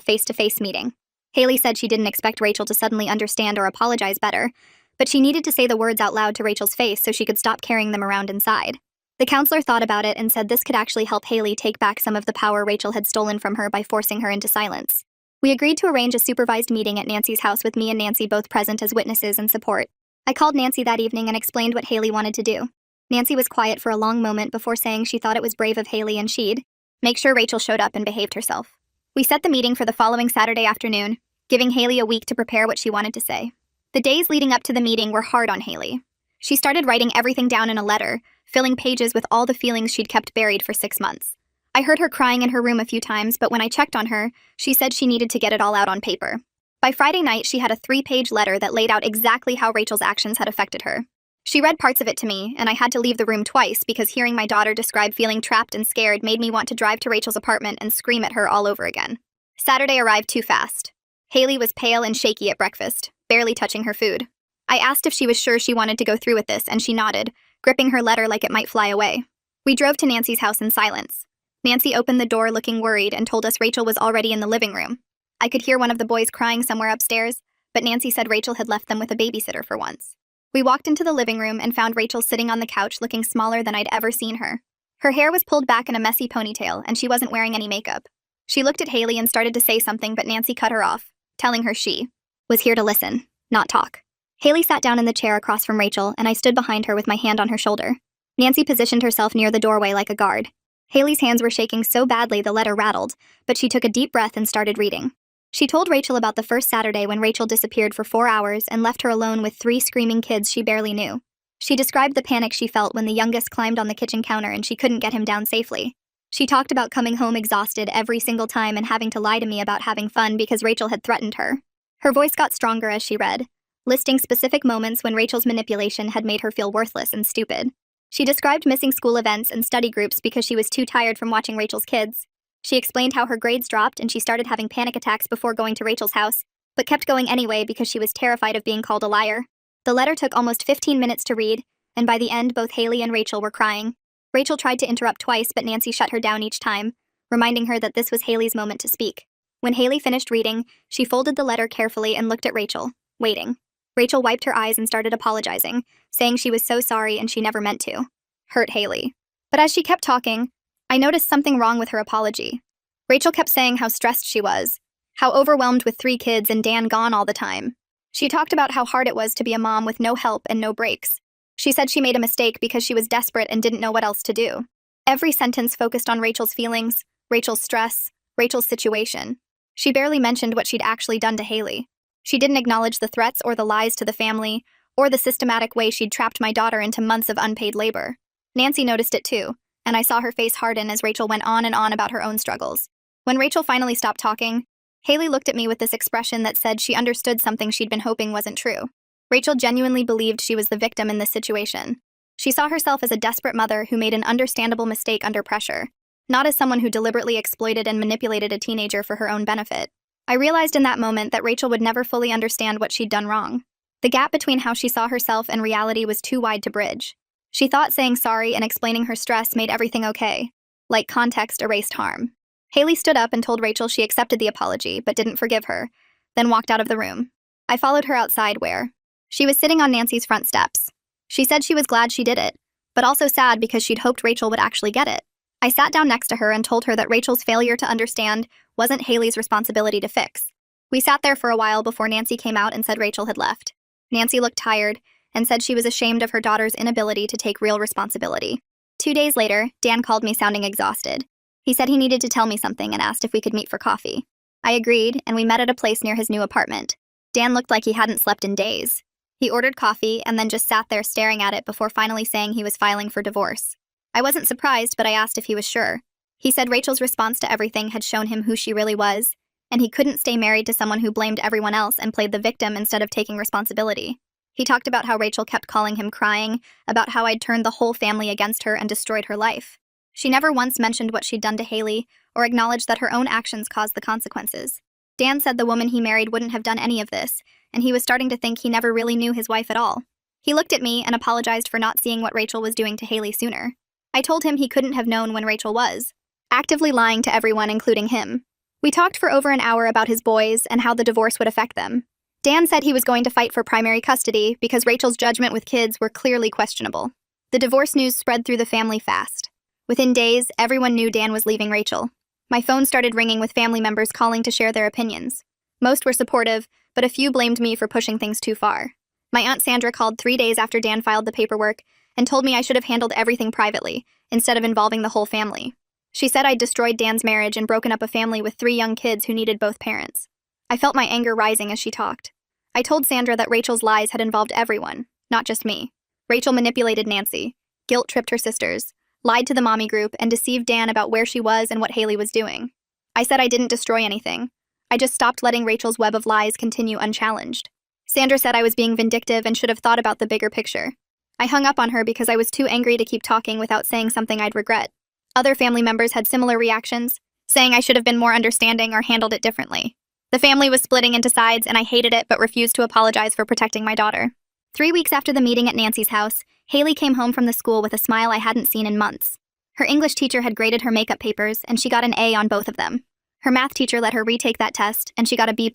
face-to-face meeting. Haley said she didn't expect Rachel to suddenly understand or apologize better, but she needed to say the words out loud to Rachel's face so she could stop carrying them around inside. The counselor thought about it and said this could actually help Haley take back some of the power Rachel had stolen from her by forcing her into silence. We agreed to arrange a supervised meeting at Nancy's house with me and Nancy both present as witnesses and support. I called Nancy that evening and explained what Haley wanted to do. Nancy was quiet for a long moment before saying she thought it was brave of Haley and she'd make sure Rachel showed up and behaved herself. We set the meeting for the following Saturday afternoon, giving Haley a week to prepare what she wanted to say. The days leading up to the meeting were hard on Haley. She started writing everything down in a letter, filling pages with all the feelings she'd kept buried for 6 months. I heard her crying in her room a few times, but when I checked on her, she said she needed to get it all out on paper. By Friday night, she had a 3-page letter that laid out exactly how Rachel's actions had affected her. She read parts of it to me, and I had to leave the room twice because hearing my daughter describe feeling trapped and scared made me want to drive to Rachel's apartment and scream at her all over again. Saturday arrived too fast. Haley was pale and shaky at breakfast, barely touching her food. I asked if she was sure she wanted to go through with this, and she nodded, gripping her letter like it might fly away. We drove to Nancy's house in silence. Nancy opened the door looking worried and told us Rachel was already in the living room. I could hear one of the boys crying somewhere upstairs, but Nancy said Rachel had left them with a babysitter for once. We walked into the living room and found Rachel sitting on the couch looking smaller than I'd ever seen her. Her hair was pulled back in a messy ponytail, and she wasn't wearing any makeup. She looked at Haley and started to say something, but Nancy cut her off, telling her she was here to listen, not talk. Haley sat down in the chair across from Rachel, and I stood behind her with my hand on her shoulder. Nancy positioned herself near the doorway like a guard. Haley's hands were shaking so badly the letter rattled, but she took a deep breath and started reading. She told Rachel about the first Saturday when Rachel disappeared for 4 hours and left her alone with 3 screaming kids she barely knew. She described the panic she felt when the youngest climbed on the kitchen counter and she couldn't get him down safely. She talked about coming home exhausted every single time and having to lie to me about having fun because Rachel had threatened her. Her voice got stronger as she read, listing specific moments when Rachel's manipulation had made her feel worthless and stupid. She described missing school events and study groups because she was too tired from watching Rachel's kids. She explained how her grades dropped and she started having panic attacks before going to Rachel's house, but kept going anyway because she was terrified of being called a liar. The letter took almost 15 minutes to read, and by the end both Haley and Rachel were crying. Rachel tried to interrupt twice, but Nancy shut her down each time, reminding her that this was Haley's moment to speak. When Haley finished reading, she folded the letter carefully and looked at Rachel, waiting. Rachel wiped her eyes and started apologizing, saying she was so sorry and she never meant to hurt Haley. But as she kept talking, I noticed something wrong with her apology. Rachel kept saying how stressed she was, how overwhelmed with 3 kids and Dan gone all the time. She talked about how hard it was to be a mom with no help and no breaks. She said she made a mistake because she was desperate and didn't know what else to do. Every sentence focused on Rachel's feelings, Rachel's stress, Rachel's situation. She barely mentioned what she'd actually done to Haley. She didn't acknowledge the threats or the lies to the family, or the systematic way she'd trapped my daughter into months of unpaid labor. Nancy noticed it too, and I saw her face harden as Rachel went on and on about her own struggles. When Rachel finally stopped talking, Haley looked at me with this expression that said she understood something she'd been hoping wasn't true. Rachel genuinely believed she was the victim in this situation. She saw herself as a desperate mother who made an understandable mistake under pressure, not as someone who deliberately exploited and manipulated a teenager for her own benefit. I realized in that moment that Rachel would never fully understand what she'd done wrong. The gap between how she saw herself and reality was too wide to bridge. She thought saying sorry and explaining her stress made everything okay, like context erased harm. Haley stood up and told Rachel she accepted the apology but didn't forgive her, then walked out of the room. I followed her outside where she was sitting on Nancy's front steps. She said she was glad she did it, but also sad because she'd hoped Rachel would actually get it. I sat down next to her and told her that Rachel's failure to understand wasn't Haley's responsibility to fix. We sat there for a while before Nancy came out and said Rachel had left. Nancy looked tired and said she was ashamed of her daughter's inability to take real responsibility. 2 days later, Dan called me sounding exhausted. He said he needed to tell me something and asked if we could meet for coffee. I agreed, and we met at a place near his new apartment. Dan looked like he hadn't slept in days. He ordered coffee and then just sat there staring at it before finally saying he was filing for divorce. I wasn't surprised, but I asked if he was sure. He said Rachel's response to everything had shown him who she really was, and he couldn't stay married to someone who blamed everyone else and played the victim instead of taking responsibility. He talked about how Rachel kept calling him crying, about how I'd turned the whole family against her and destroyed her life. She never once mentioned what she'd done to Haley or acknowledged that her own actions caused the consequences. Dan said the woman he married wouldn't have done any of this, and he was starting to think he never really knew his wife at all. He looked at me and apologized for not seeing what Rachel was doing to Haley sooner. I told him he couldn't have known when Rachel was actively lying to everyone, including him. We talked for over an hour about his boys and how the divorce would affect them. Dan said he was going to fight for primary custody because Rachel's judgment with kids were clearly questionable. The divorce news spread through the family fast. Within days, everyone knew Dan was leaving Rachel. My phone started ringing with family members calling to share their opinions. Most were supportive, but a few blamed me for pushing things too far. My Aunt Sandra called 3 days after Dan filed the paperwork and told me I should have handled everything privately instead of involving the whole family. She said I'd destroyed Dan's marriage and broken up a family with 3 young kids who needed both parents. I felt my anger rising as she talked. I told Sandra that Rachel's lies had involved everyone, not just me. Rachel manipulated Nancy, guilt-tripped her sisters, lied to the mommy group, and deceived Dan about where she was and what Haley was doing. I said I didn't destroy anything. I just stopped letting Rachel's web of lies continue unchallenged. Sandra said I was being vindictive and should have thought about the bigger picture. I hung up on her because I was too angry to keep talking without saying something I'd regret. Other family members had similar reactions, saying I should have been more understanding or handled it differently. The family was splitting into sides, and I hated it but refused to apologize for protecting my daughter. 3 weeks after the meeting at Nancy's house, Haley came home from the school with a smile I hadn't seen in months. Her English teacher had graded her makeup papers, and she got an A on both of them. Her math teacher let her retake that test, and she got a B+.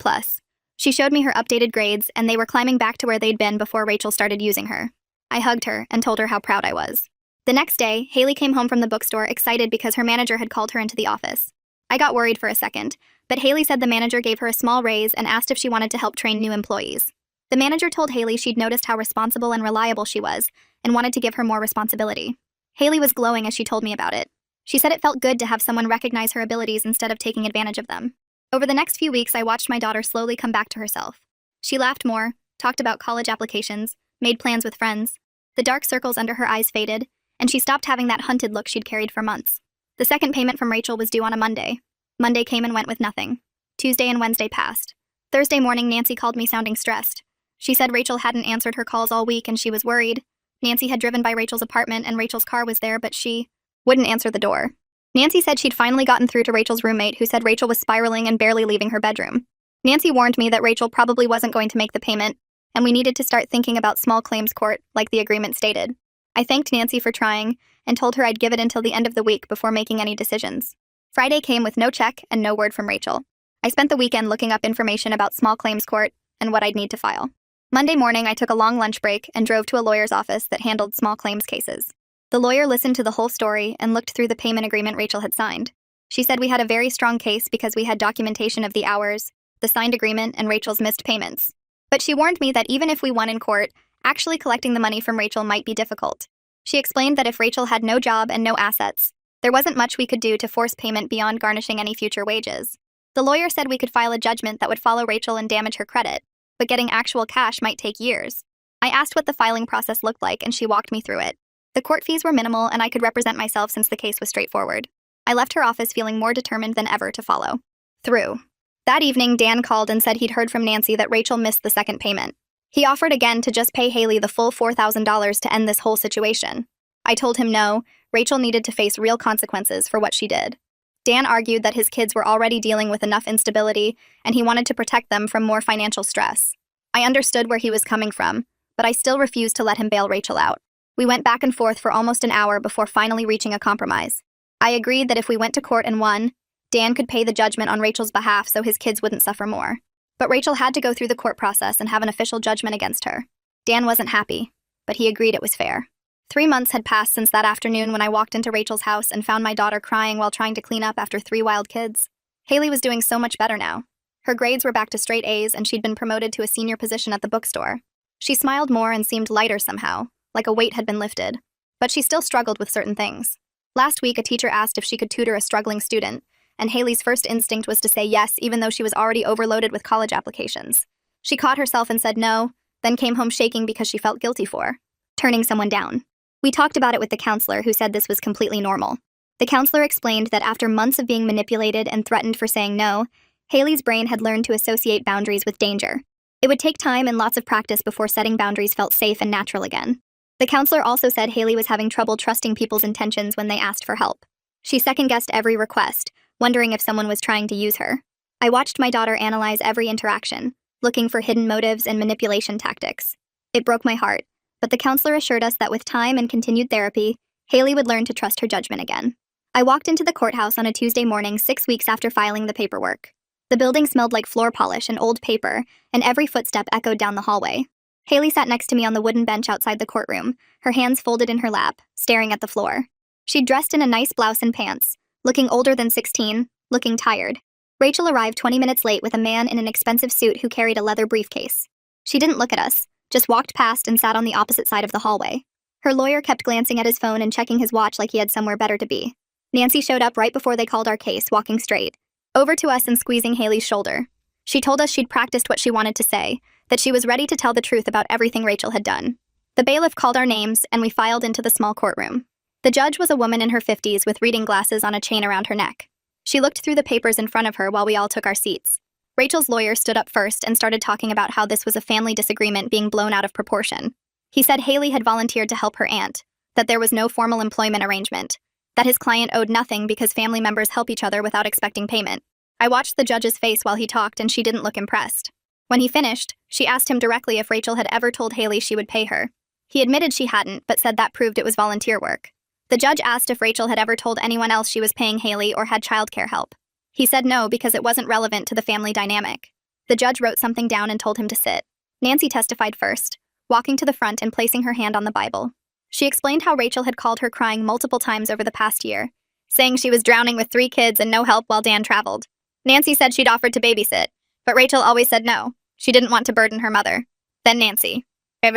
She showed me her updated grades, and they were climbing back to where they'd been before Rachel started using her. I hugged her and told her how proud I was. The next day, Haley came home from the bookstore excited because her manager had called her into the office. I got worried for a second, but Haley said the manager gave her a small raise and asked if she wanted to help train new employees. The manager told Haley she'd noticed how responsible and reliable she was and wanted to give her more responsibility. Haley was glowing as she told me about it. She said it felt good to have someone recognize her abilities instead of taking advantage of them. Over the next few weeks, I watched my daughter slowly come back to herself. She laughed more, talked about college applications, made plans with friends. The dark circles under her eyes faded, and she stopped having that hunted look she'd carried for months. The second payment from Rachel was due on a Monday. Monday came and went with nothing. Tuesday and Wednesday passed. Thursday morning, Nancy called me sounding stressed. She said Rachel hadn't answered her calls all week and she was worried. Nancy had driven by Rachel's apartment and Rachel's car was there, but she wouldn't answer the door. Nancy said she'd finally gotten through to Rachel's roommate, who said Rachel was spiraling and barely leaving her bedroom. Nancy warned me that Rachel probably wasn't going to make the payment, and we needed to start thinking about small claims court, like the agreement stated. I thanked Nancy for trying and told her I'd give it until the end of the week before making any decisions. Friday came with no check and no word from Rachel. I spent the weekend looking up information about small claims court and what I'd need to file. Monday morning, I took a long lunch break and drove to a lawyer's office that handled small claims cases. The lawyer listened to the whole story and looked through the payment agreement Rachel had signed. She said we had a very strong case because we had documentation of the hours, the signed agreement, and Rachel's missed payments. But she warned me that even if we won in court, actually collecting the money from Rachel might be difficult. She explained that if Rachel had no job and no assets, there wasn't much we could do to force payment beyond garnishing any future wages. The lawyer said we could file a judgment that would follow Rachel and damage her credit, but getting actual cash might take years. I asked what the filing process looked like, and she walked me through it. The court fees were minimal, and I could represent myself since the case was straightforward. I left her office feeling more determined than ever to follow through. That evening, Dan called and said he'd heard from Nancy that Rachel missed the second payment. He offered again to just pay Haley the full $4,000 to end this whole situation. I told him no, Rachel needed to face real consequences for what she did. Dan argued that his kids were already dealing with enough instability, and he wanted to protect them from more financial stress. I understood where he was coming from, but I still refused to let him bail Rachel out. We went back and forth for almost an hour before finally reaching a compromise. I agreed that if we went to court and won, Dan could pay the judgment on Rachel's behalf so his kids wouldn't suffer more. But Rachel had to go through the court process and have an official judgment against her. Dan wasn't happy, but he agreed it was fair. 3 months had passed since that afternoon when I walked into Rachel's house and found my daughter crying while trying to clean up after 3 wild kids. Haley was doing so much better now. Her grades were back to straight A's and she'd been promoted to a senior position at the bookstore. She smiled more and seemed lighter somehow, like a weight had been lifted. But she still struggled with certain things. Last week, a teacher asked if she could tutor a struggling student, and Haley's first instinct was to say yes, even though she was already overloaded with college applications. She caught herself and said no, then came home shaking because she felt guilty for turning someone down. We talked about it with the counselor, who said this was completely normal. The counselor explained that after months of being manipulated and threatened for saying no, Haley's brain had learned to associate boundaries with danger. It would take time and lots of practice before setting boundaries felt safe and natural again. The counselor also said Haley was having trouble trusting people's intentions when they asked for help. She second-guessed every request, wondering if someone was trying to use her. I watched my daughter analyze every interaction, looking for hidden motives and manipulation tactics. It broke my heart, but the counselor assured us that with time and continued therapy, Haley would learn to trust her judgment again. I walked into the courthouse on a Tuesday morning 6 weeks after filing the paperwork. The building smelled like floor polish and old paper, and every footstep echoed down the hallway. Haley sat next to me on the wooden bench outside the courtroom, her hands folded in her lap, staring at the floor. She'd dressed in a nice blouse and pants, looking older than 16, looking tired. Rachel arrived 20 minutes late with a man in an expensive suit who carried a leather briefcase. She didn't look at us, just walked past and sat on the opposite side of the hallway. Her lawyer kept glancing at his phone and checking his watch like he had somewhere better to be. Nancy showed up right before they called our case, walking straight over to us and squeezing Haley's shoulder. She told us she'd practiced what she wanted to say, that she was ready to tell the truth about everything Rachel had done. The bailiff called our names, and we filed into the small courtroom. The judge was a woman in her 50s with reading glasses on a chain around her neck. She looked through the papers in front of her while we all took our seats. Rachel's lawyer stood up first and started talking about how this was a family disagreement being blown out of proportion. He said Haley had volunteered to help her aunt, that there was no formal employment arrangement, that his client owed nothing because family members help each other without expecting payment. I watched the judge's face while he talked, and she didn't look impressed. When he finished, she asked him directly if Rachel had ever told Haley she would pay her. He admitted she hadn't, but said that proved it was volunteer work. The judge asked if Rachel had ever told anyone else she was paying Haley or had childcare help. He said no because it wasn't relevant to the family dynamic. The judge wrote something down and told him to sit. Nancy testified first, walking to the front and placing her hand on the Bible. She explained how Rachel had called her crying multiple times over the past year, saying she was drowning with 3 kids and no help while Dan traveled. Nancy said she'd offered to babysit, but Rachel always said no. She didn't want to burden her mother. Then Nancy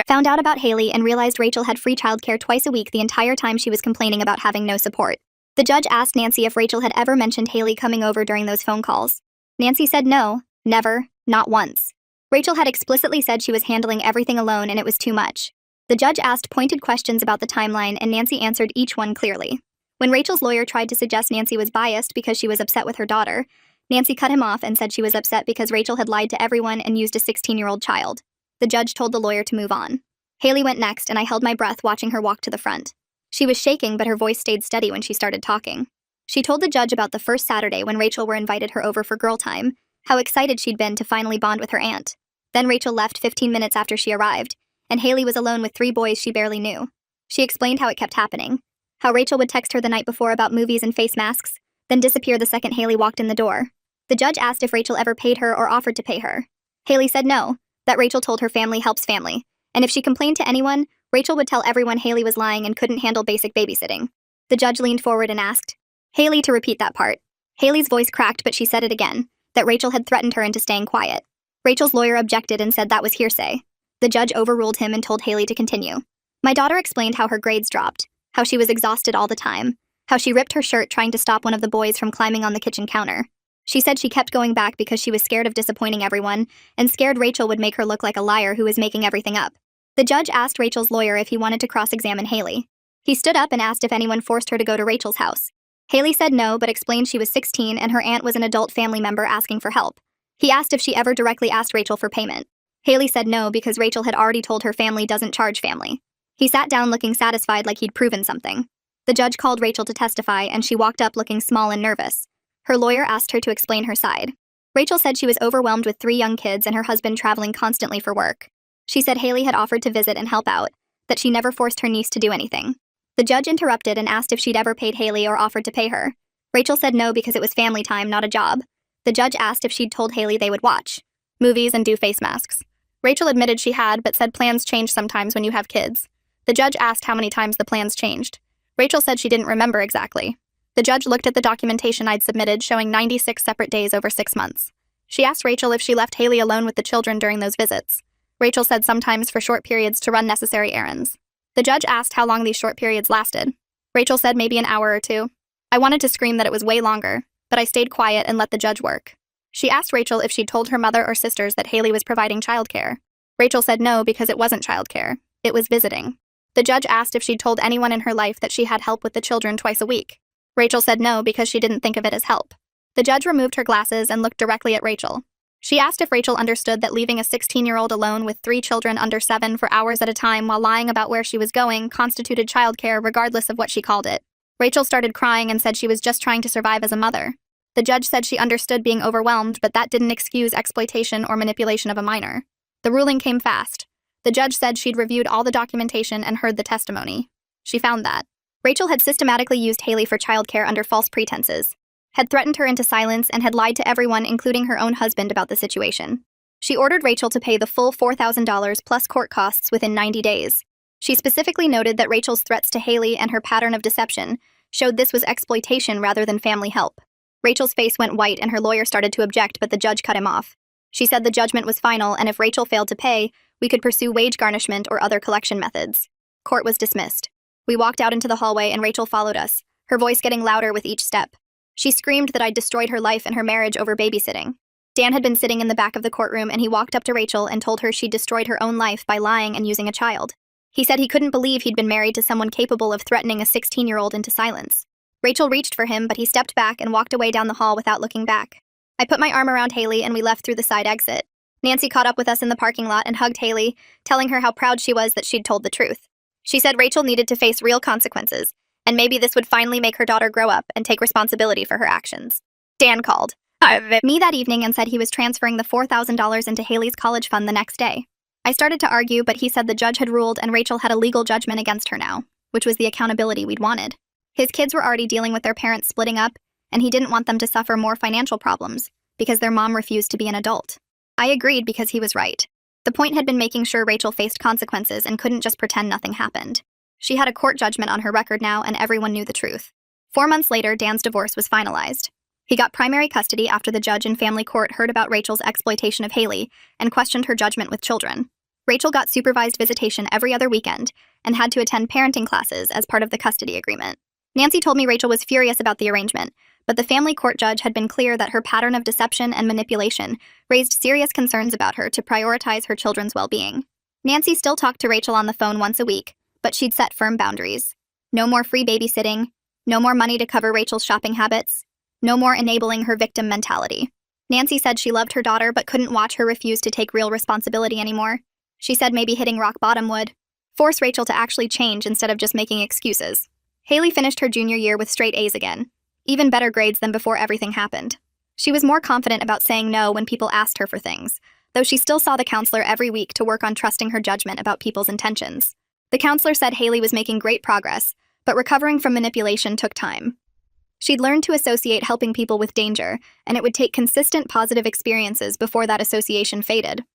found out about Haley and realized Rachel had free childcare twice a week the entire time she was complaining about having no support. The judge asked Nancy if Rachel had ever mentioned Haley coming over during those phone calls. Nancy said no, never, not once. Rachel had explicitly said she was handling everything alone and it was too much. The judge asked pointed questions about the timeline, and Nancy answered each one clearly. When Rachel's lawyer tried to suggest Nancy was biased because she was upset with her daughter, Nancy cut him off and said she was upset because Rachel had lied to everyone and used a 16-year-old child. The judge told the lawyer to move on. Haley went next, and I held my breath watching her walk to the front. She was shaking, but her voice stayed steady when she started talking. She told the judge about the first Saturday when Rachel were invited her over for girl time, how excited she'd been to finally bond with her aunt. Then Rachel left 15 minutes after she arrived, and Haley was alone with 3 boys she barely knew. She explained how it kept happening, how Rachel would text her the night before about movies and face masks, then disappear the second Haley walked in the door. The judge asked if Rachel ever paid her or offered to pay her. Haley said no, that Rachel told her family helps family, and if she complained to anyone, Rachel would tell everyone Haley was lying and couldn't handle basic babysitting. The judge leaned forward and asked Haley to repeat that part. Haley's voice cracked, but she said it again, that Rachel had threatened her into staying quiet. Rachel's lawyer objected and said that was hearsay. The judge overruled him and told Haley to continue. My daughter explained how her grades dropped, how she was exhausted all the time, how she ripped her shirt trying to stop one of the boys from climbing on the kitchen counter. She said she kept going back because she was scared of disappointing everyone and scared Rachel would make her look like a liar who was making everything up. The judge asked Rachel's lawyer if he wanted to cross-examine Haley. He stood up and asked if anyone forced her to go to Rachel's house. Haley said no, but explained she was 16 and her aunt was an adult family member asking for help. He asked if she ever directly asked Rachel for payment. Haley said no because Rachel had already told her family doesn't charge family. He sat down looking satisfied like he'd proven something. The judge called Rachel to testify and she walked up looking small and nervous. Her lawyer asked her to explain her side. Rachel said she was overwhelmed with 3 young kids and her husband traveling constantly for work. She said Haley had offered to visit and help out, that she never forced her niece to do anything. The judge interrupted and asked if she'd ever paid Haley or offered to pay her. Rachel said no because it was family time, not a job. The judge asked if she'd told Haley they would watch movies and do face masks. Rachel admitted she had, but said plans change sometimes when you have kids. The judge asked how many times the plans changed. Rachel said she didn't remember exactly. The judge looked at the documentation I'd submitted showing 96 separate days over 6 months. She asked Rachel if she left Haley alone with the children during those visits. Rachel said sometimes for short periods to run necessary errands. The judge asked how long these short periods lasted. Rachel said maybe an hour or 2. I wanted to scream that it was way longer, but I stayed quiet and let the judge work. She asked Rachel if she'd told her mother or sisters that Haley was providing childcare. Rachel said no because it wasn't childcare, it was visiting. The judge asked if she'd told anyone in her life that she had help with the children twice a week. Rachel said no because she didn't think of it as help. The judge removed her glasses and looked directly at Rachel. She asked if Rachel understood that leaving a 16-year-old alone with 3 children under 7 for hours at a time while lying about where she was going constituted childcare regardless of what she called it. Rachel started crying and said she was just trying to survive as a mother. The judge said she understood being overwhelmed, but that didn't excuse exploitation or manipulation of a minor. The ruling came fast. The judge said she'd reviewed all the documentation and heard the testimony. She found that Rachel had systematically used Haley for childcare under false pretenses, had threatened her into silence, and had lied to everyone, including her own husband, about the situation. She ordered Rachel to pay the full $4,000 plus court costs within 90 days. She specifically noted that Rachel's threats to Haley and her pattern of deception showed this was exploitation rather than family help. Rachel's face went white and her lawyer started to object, but the judge cut him off. She said the judgment was final, and if Rachel failed to pay, We could pursue wage garnishment or other collection methods. Court was dismissed. We walked out into the hallway and Rachel followed us, her voice getting louder with each step. She screamed that I'd destroyed her life and her marriage over babysitting. Dan had been sitting in the back of the courtroom and he walked up to Rachel and told her she'd destroyed her own life by lying and using a child. He said he couldn't believe he'd been married to someone capable of threatening a 16-year-old into silence. Rachel reached for him, but he stepped back and walked away down the hall without looking back. I put my arm around Haley and we left through the side exit. Nancy caught up with us in the parking lot and hugged Haley, telling her how proud she was that she'd told the truth. She said Rachel needed to face real consequences, and maybe this would finally make her daughter grow up and take responsibility for her actions. Dan called me that evening and said he was transferring the $4,000 into Haley's college fund the next day. I started to argue, but he said the judge had ruled and Rachel had a legal judgment against her now, which was the accountability we'd wanted. His kids were already dealing with their parents splitting up, and he didn't want them to suffer more financial problems because their mom refused to be an adult. I agreed because he was right. The point had been making sure Rachel faced consequences and couldn't just pretend nothing happened. She had a court judgment on her record now, and everyone knew the truth. 4 months later, Dan's divorce was finalized. He got primary custody after the judge in family court heard about Rachel's exploitation of Haley and questioned her judgment with children. Rachel got supervised visitation every other weekend and had to attend parenting classes as part of the custody agreement. Nancy told me Rachel was furious about the arrangement, but the family court judge had been clear that her pattern of deception and manipulation raised serious concerns about her to prioritize her children's well-being. Nancy still talked to Rachel on the phone once a week, but she'd set firm boundaries. No more free babysitting, no more money to cover Rachel's shopping habits, no more enabling her victim mentality. Nancy said she loved her daughter but couldn't watch her refuse to take real responsibility anymore. She said maybe hitting rock bottom would force Rachel to actually change instead of just making excuses. Haley finished her junior year with straight A's again, even better grades than before everything happened. She was more confident about saying no when people asked her for things, though she still saw the counselor every week to work on trusting her judgment about people's intentions. The counselor said Haley was making great progress, but recovering from manipulation took time. She'd learned to associate helping people with danger, and it would take consistent positive experiences before that association faded.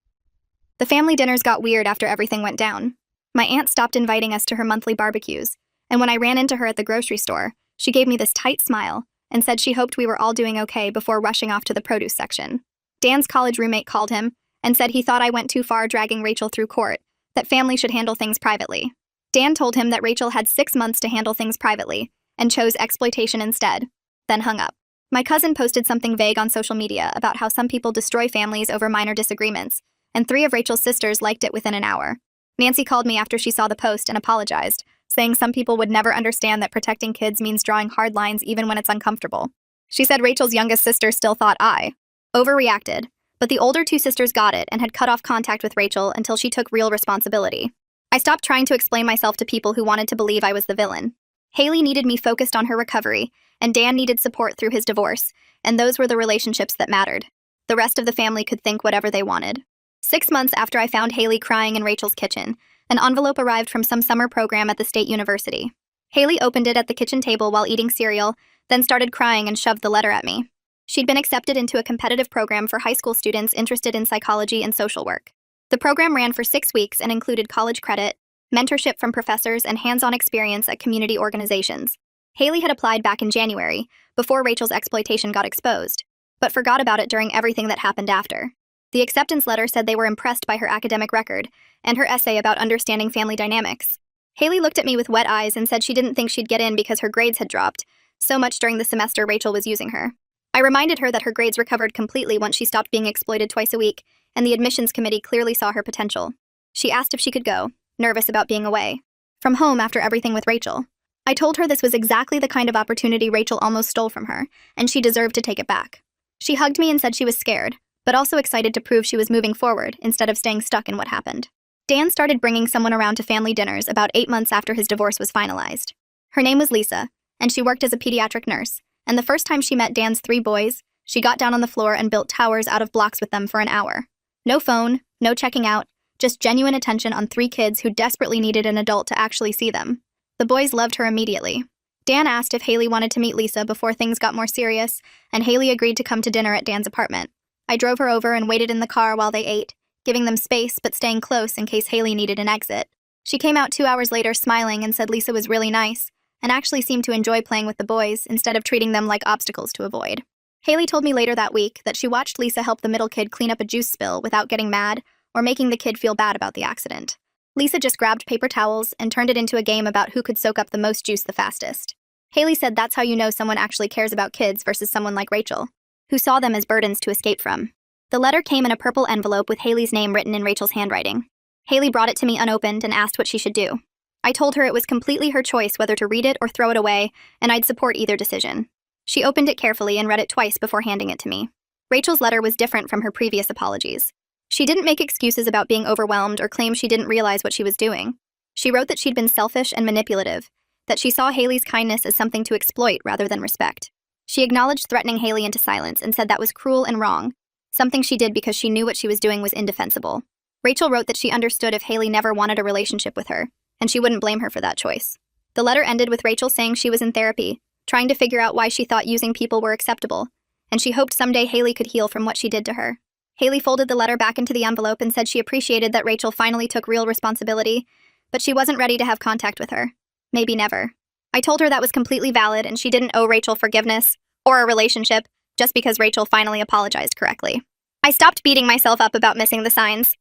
The family dinners got weird after everything went down. My aunt stopped inviting us to her monthly barbecues, and when I ran into her at the grocery store, she gave me this tight smile and said she hoped we were all doing okay before rushing off to the produce section. Dan's college roommate called him and said he thought I went too far dragging Rachel through court, that family should handle things privately. Dan told him that Rachel had 6 months to handle things privately and chose exploitation instead, then hung up. My cousin posted something vague on social media about how some people destroy families over minor disagreements, and 3 of Rachel's sisters liked it within an hour. Nancy called me after she saw the post and apologized, saying some people would never understand that protecting kids means drawing hard lines even when it's uncomfortable. She said Rachel's youngest sister still thought I overreacted, but the older 2 sisters got it and had cut off contact with Rachel until she took real responsibility. I stopped trying to explain myself to people who wanted to believe I was the villain. Haley needed me focused on her recovery, and Dan needed support through his divorce, and those were the relationships that mattered. The rest of the family could think whatever they wanted. 6 months after I found Haley crying in Rachel's kitchen, an envelope arrived from some summer program at the state university. Haley opened it at the kitchen table while eating cereal, then started crying and shoved the letter at me. She'd been accepted into a competitive program for high school students interested in psychology and social work. The program ran for 6 weeks and included college credit, mentorship from professors, and hands-on experience at community organizations. Haley had applied back in January, before Rachel's exploitation got exposed, but forgot about it during everything that happened after. The acceptance letter said they were impressed by her academic record and her essay about understanding family dynamics. Haley looked at me with wet eyes and said she didn't think she'd get in because her grades had dropped so much during the semester Rachel was using her. I reminded her that her grades recovered completely once she stopped being exploited twice a week, and the admissions committee clearly saw her potential. She asked if she could go, nervous about being away from home after everything with Rachel. I told her this was exactly the kind of opportunity Rachel almost stole from her, and she deserved to take it back. She hugged me and said she was scared, but also excited to prove she was moving forward instead of staying stuck in what happened. Dan started bringing someone around to family dinners about 8 months after his divorce was finalized. Her name was Lisa, and she worked as a pediatric nurse, and the first time she met Dan's 3 boys, she got down on the floor and built towers out of blocks with them for an hour. No phone, no checking out, just genuine attention on 3 kids who desperately needed an adult to actually see them. The boys loved her immediately. Dan asked if Haley wanted to meet Lisa before things got more serious, and Haley agreed to come to dinner at Dan's apartment. I drove her over and waited in the car while they ate, giving them space but staying close in case Haley needed an exit. She came out 2 hours later smiling and said Lisa was really nice, and actually seemed to enjoy playing with the boys instead of treating them like obstacles to avoid. Haley told me later that week that she watched Lisa help the middle kid clean up a juice spill without getting mad or making the kid feel bad about the accident. Lisa just grabbed paper towels and turned it into a game about who could soak up the most juice the fastest. Haley said that's how you know someone actually cares about kids versus someone like Rachel, who saw them as burdens to escape from. The letter came in a purple envelope with Haley's name written in Rachel's handwriting. Haley brought it to me unopened and asked what she should do. I told her it was completely her choice whether to read it or throw it away, and I'd support either decision. She opened it carefully and read it twice before handing it to me. Rachel's letter was different from her previous apologies. She didn't make excuses about being overwhelmed or claim she didn't realize what she was doing. She wrote that she'd been selfish and manipulative, that she saw Haley's kindness as something to exploit rather than respect. She acknowledged threatening Haley into silence and said that was cruel and wrong, something she did because she knew what she was doing was indefensible. Rachel wrote that she understood if Haley never wanted a relationship with her, and she wouldn't blame her for that choice. The letter ended with Rachel saying she was in therapy, trying to figure out why she thought using people were acceptable, and she hoped someday Haley could heal from what she did to her. Haley folded the letter back into the envelope and said she appreciated that Rachel finally took real responsibility, but she wasn't ready to have contact with her. Maybe never. I told her that was completely valid and she didn't owe Rachel forgiveness or a relationship just because Rachel finally apologized correctly. I stopped beating myself up about missing the signs.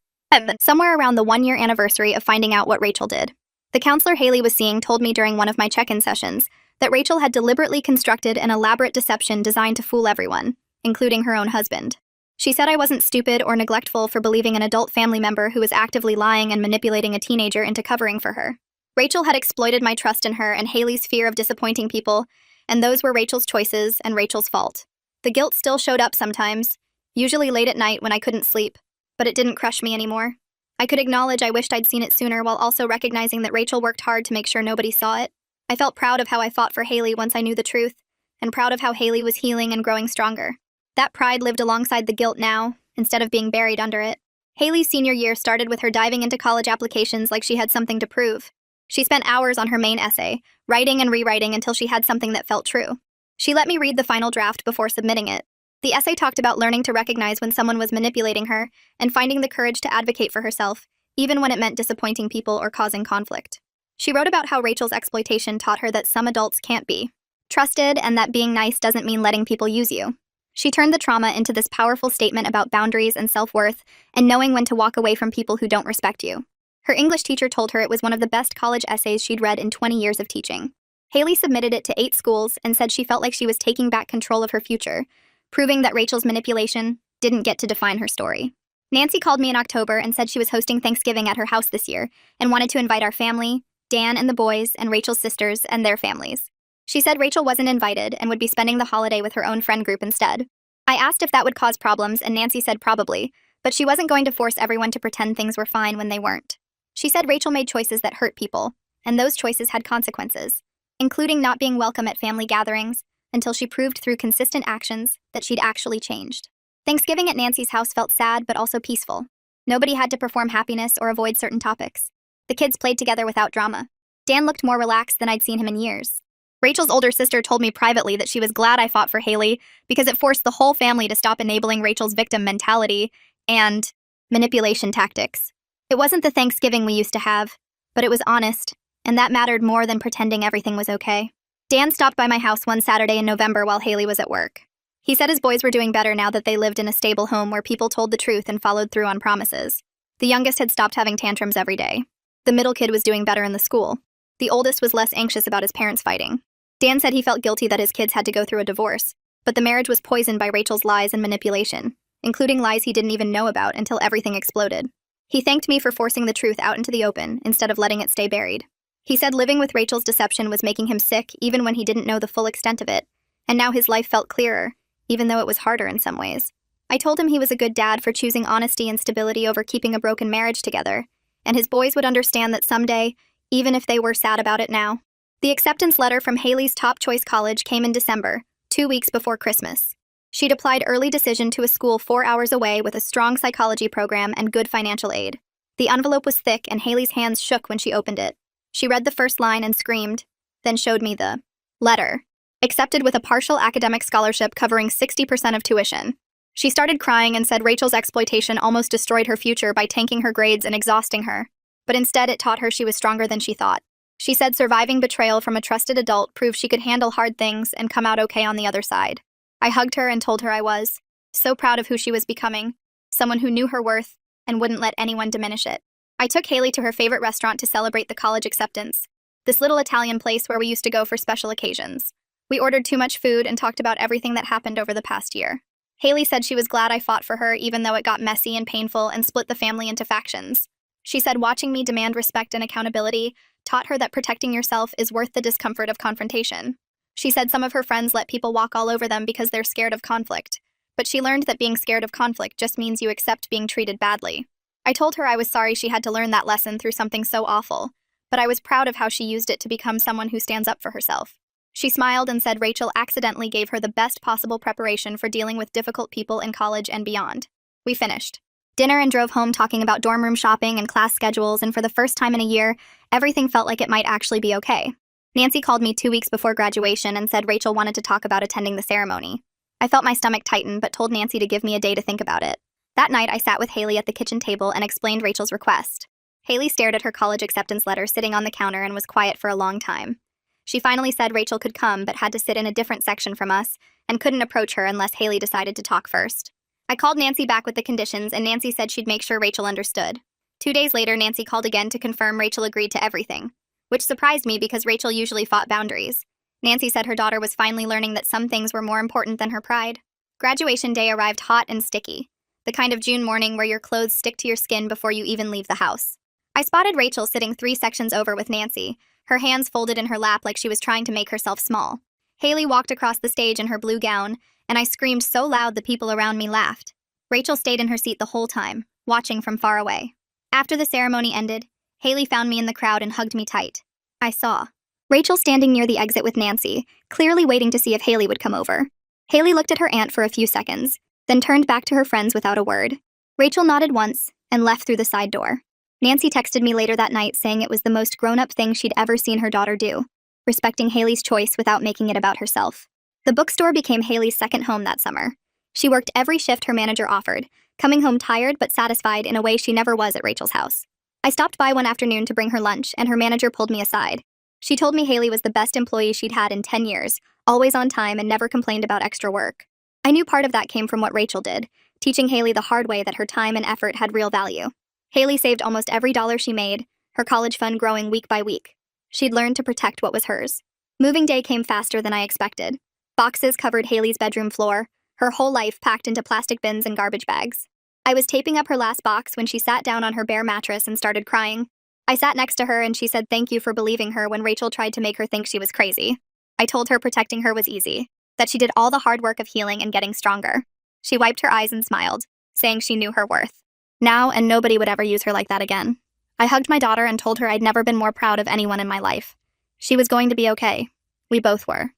Somewhere around the 1-year anniversary of finding out what Rachel did. The counselor Haley was seeing told me during one of my check-in sessions that Rachel had deliberately constructed an elaborate deception designed to fool everyone, including her own husband. She said I wasn't stupid or neglectful for believing an adult family member who was actively lying and manipulating a teenager into covering for her. Rachel had exploited my trust in her and Haley's fear of disappointing people, and those were Rachel's choices and Rachel's fault. The guilt still showed up sometimes, usually late at night when I couldn't sleep, but it didn't crush me anymore. I could acknowledge I wished I'd seen it sooner while also recognizing that Rachel worked hard to make sure nobody saw it. I felt proud of how I fought for Haley once I knew the truth, and proud of how Haley was healing and growing stronger. That pride lived alongside the guilt now, instead of being buried under it. Haley's senior year started with her diving into college applications like she had something to prove. She spent hours on her main essay, writing and rewriting until she had something that felt true. She let me read the final draft before submitting it. The essay talked about learning to recognize when someone was manipulating her and finding the courage to advocate for herself, even when it meant disappointing people or causing conflict. She wrote about how Rachel's exploitation taught her that some adults can't be trusted and that being nice doesn't mean letting people use you. She turned the trauma into this powerful statement about boundaries and self-worth and knowing when to walk away from people who don't respect you. Her English teacher told her it was one of the best college essays she'd read in 20 years of teaching. Haley submitted it to 8 schools and said she felt like she was taking back control of her future, proving that Rachel's manipulation didn't get to define her story. Nancy called me in October and said she was hosting Thanksgiving at her house this year and wanted to invite our family, Dan and the boys, and Rachel's sisters and their families. She said Rachel wasn't invited and would be spending the holiday with her own friend group instead. I asked if that would cause problems and Nancy said probably, but she wasn't going to force everyone to pretend things were fine when they weren't. She said Rachel made choices that hurt people, and those choices had consequences, including not being welcome at family gatherings, until she proved through consistent actions that she'd actually changed. Thanksgiving at Nancy's house felt sad but also peaceful. Nobody had to perform happiness or avoid certain topics. The kids played together without drama. Dan looked more relaxed than I'd seen him in years. Rachel's older sister told me privately that she was glad I fought for Haley because it forced the whole family to stop enabling Rachel's victim mentality and manipulation tactics. It wasn't the Thanksgiving we used to have, but it was honest, and that mattered more than pretending everything was okay. Dan stopped by my house one Saturday in November while Haley was at work. He said his boys were doing better now that they lived in a stable home where people told the truth and followed through on promises. The youngest had stopped having tantrums every day. The middle kid was doing better in the school. The oldest was less anxious about his parents fighting. Dan said he felt guilty that his kids had to go through a divorce, but the marriage was poisoned by Rachel's lies and manipulation, including lies he didn't even know about until everything exploded. He thanked me for forcing the truth out into the open instead of letting it stay buried. He said living with Rachel's deception was making him sick even when he didn't know the full extent of it, and now his life felt clearer, even though it was harder in some ways. I told him he was a good dad for choosing honesty and stability over keeping a broken marriage together, and his boys would understand that someday, even if they were sad about it now. The acceptance letter from Haley's top choice college came in December, 2 weeks before Christmas. She'd applied early decision to a school 4 hours away with a strong psychology program and good financial aid. The envelope was thick and Haley's hands shook when she opened it. She read the first line and screamed, then showed me the letter. Accepted with a partial academic scholarship covering 60% of tuition. She started crying and said Rachel's exploitation almost destroyed her future by tanking her grades and exhausting her. But instead it taught her she was stronger than she thought. She said surviving betrayal from a trusted adult proved she could handle hard things and come out okay on the other side. I hugged her and told her I was so proud of who she was becoming, someone who knew her worth and wouldn't let anyone diminish it. I took Haley to her favorite restaurant to celebrate the college acceptance, this little Italian place where we used to go for special occasions. We ordered too much food and talked about everything that happened over the past year. Haley said she was glad I fought for her even though it got messy and painful and split the family into factions. She said watching me demand respect and accountability taught her that protecting yourself is worth the discomfort of confrontation. She said some of her friends let people walk all over them because they're scared of conflict, but she learned that being scared of conflict just means you accept being treated badly. I told her I was sorry she had to learn that lesson through something so awful, but I was proud of how she used it to become someone who stands up for herself. She smiled and said Rachel accidentally gave her the best possible preparation for dealing with difficult people in college and beyond. We finished dinner and drove home talking about dorm room shopping and class schedules, and for the first time in a year, everything felt like it might actually be okay. Nancy called me 2 weeks before graduation and said Rachel wanted to talk about attending the ceremony. I felt my stomach tighten, but told Nancy to give me a day to think about it. That night, I sat with Haley at the kitchen table and explained Rachel's request. Haley stared at her college acceptance letter sitting on the counter and was quiet for a long time. She finally said Rachel could come, but had to sit in a different section from us and couldn't approach her unless Haley decided to talk first. I called Nancy back with the conditions, and Nancy said she'd make sure Rachel understood. 2 days later, Nancy called again to confirm Rachel agreed to everything, which surprised me because Rachel usually fought boundaries. Nancy said her daughter was finally learning that some things were more important than her pride. Graduation day arrived hot and sticky, the kind of June morning where your clothes stick to your skin before you even leave the house. I spotted Rachel sitting 3 sections over with Nancy, her hands folded in her lap like she was trying to make herself small. Haley walked across the stage in her blue gown, and I screamed so loud the people around me laughed. Rachel stayed in her seat the whole time, watching from far away. After the ceremony ended, Haley found me in the crowd and hugged me tight. I saw Rachel standing near the exit with Nancy, clearly waiting to see if Haley would come over. Haley looked at her aunt for a few seconds, then turned back to her friends without a word. Rachel nodded once and left through the side door. Nancy texted me later that night saying it was the most grown-up thing she'd ever seen her daughter do, respecting Haley's choice without making it about herself. The bookstore became Haley's second home that summer. She worked every shift her manager offered, coming home tired but satisfied in a way she never was at Rachel's house. I stopped by one afternoon to bring her lunch, and her manager pulled me aside. She told me Haley was the best employee she'd had in 10 years, always on time and never complained about extra work. I knew part of that came from what Rachel did, teaching Haley the hard way that her time and effort had real value. Haley saved almost every dollar she made, her college fund growing week by week. She'd learned to protect what was hers. Moving day came faster than I expected. Boxes covered Haley's bedroom floor, her whole life packed into plastic bins and garbage bags. I was taping up her last box when she sat down on her bare mattress and started crying. I sat next to her and she said thank you for believing her when Rachel tried to make her think she was crazy. I told her protecting her was easy, that she did all the hard work of healing and getting stronger. She wiped her eyes and smiled, saying she knew her worth. Now and nobody would ever use her like that again. I hugged my daughter and told her I'd never been more proud of anyone in my life. She was going to be okay. We both were.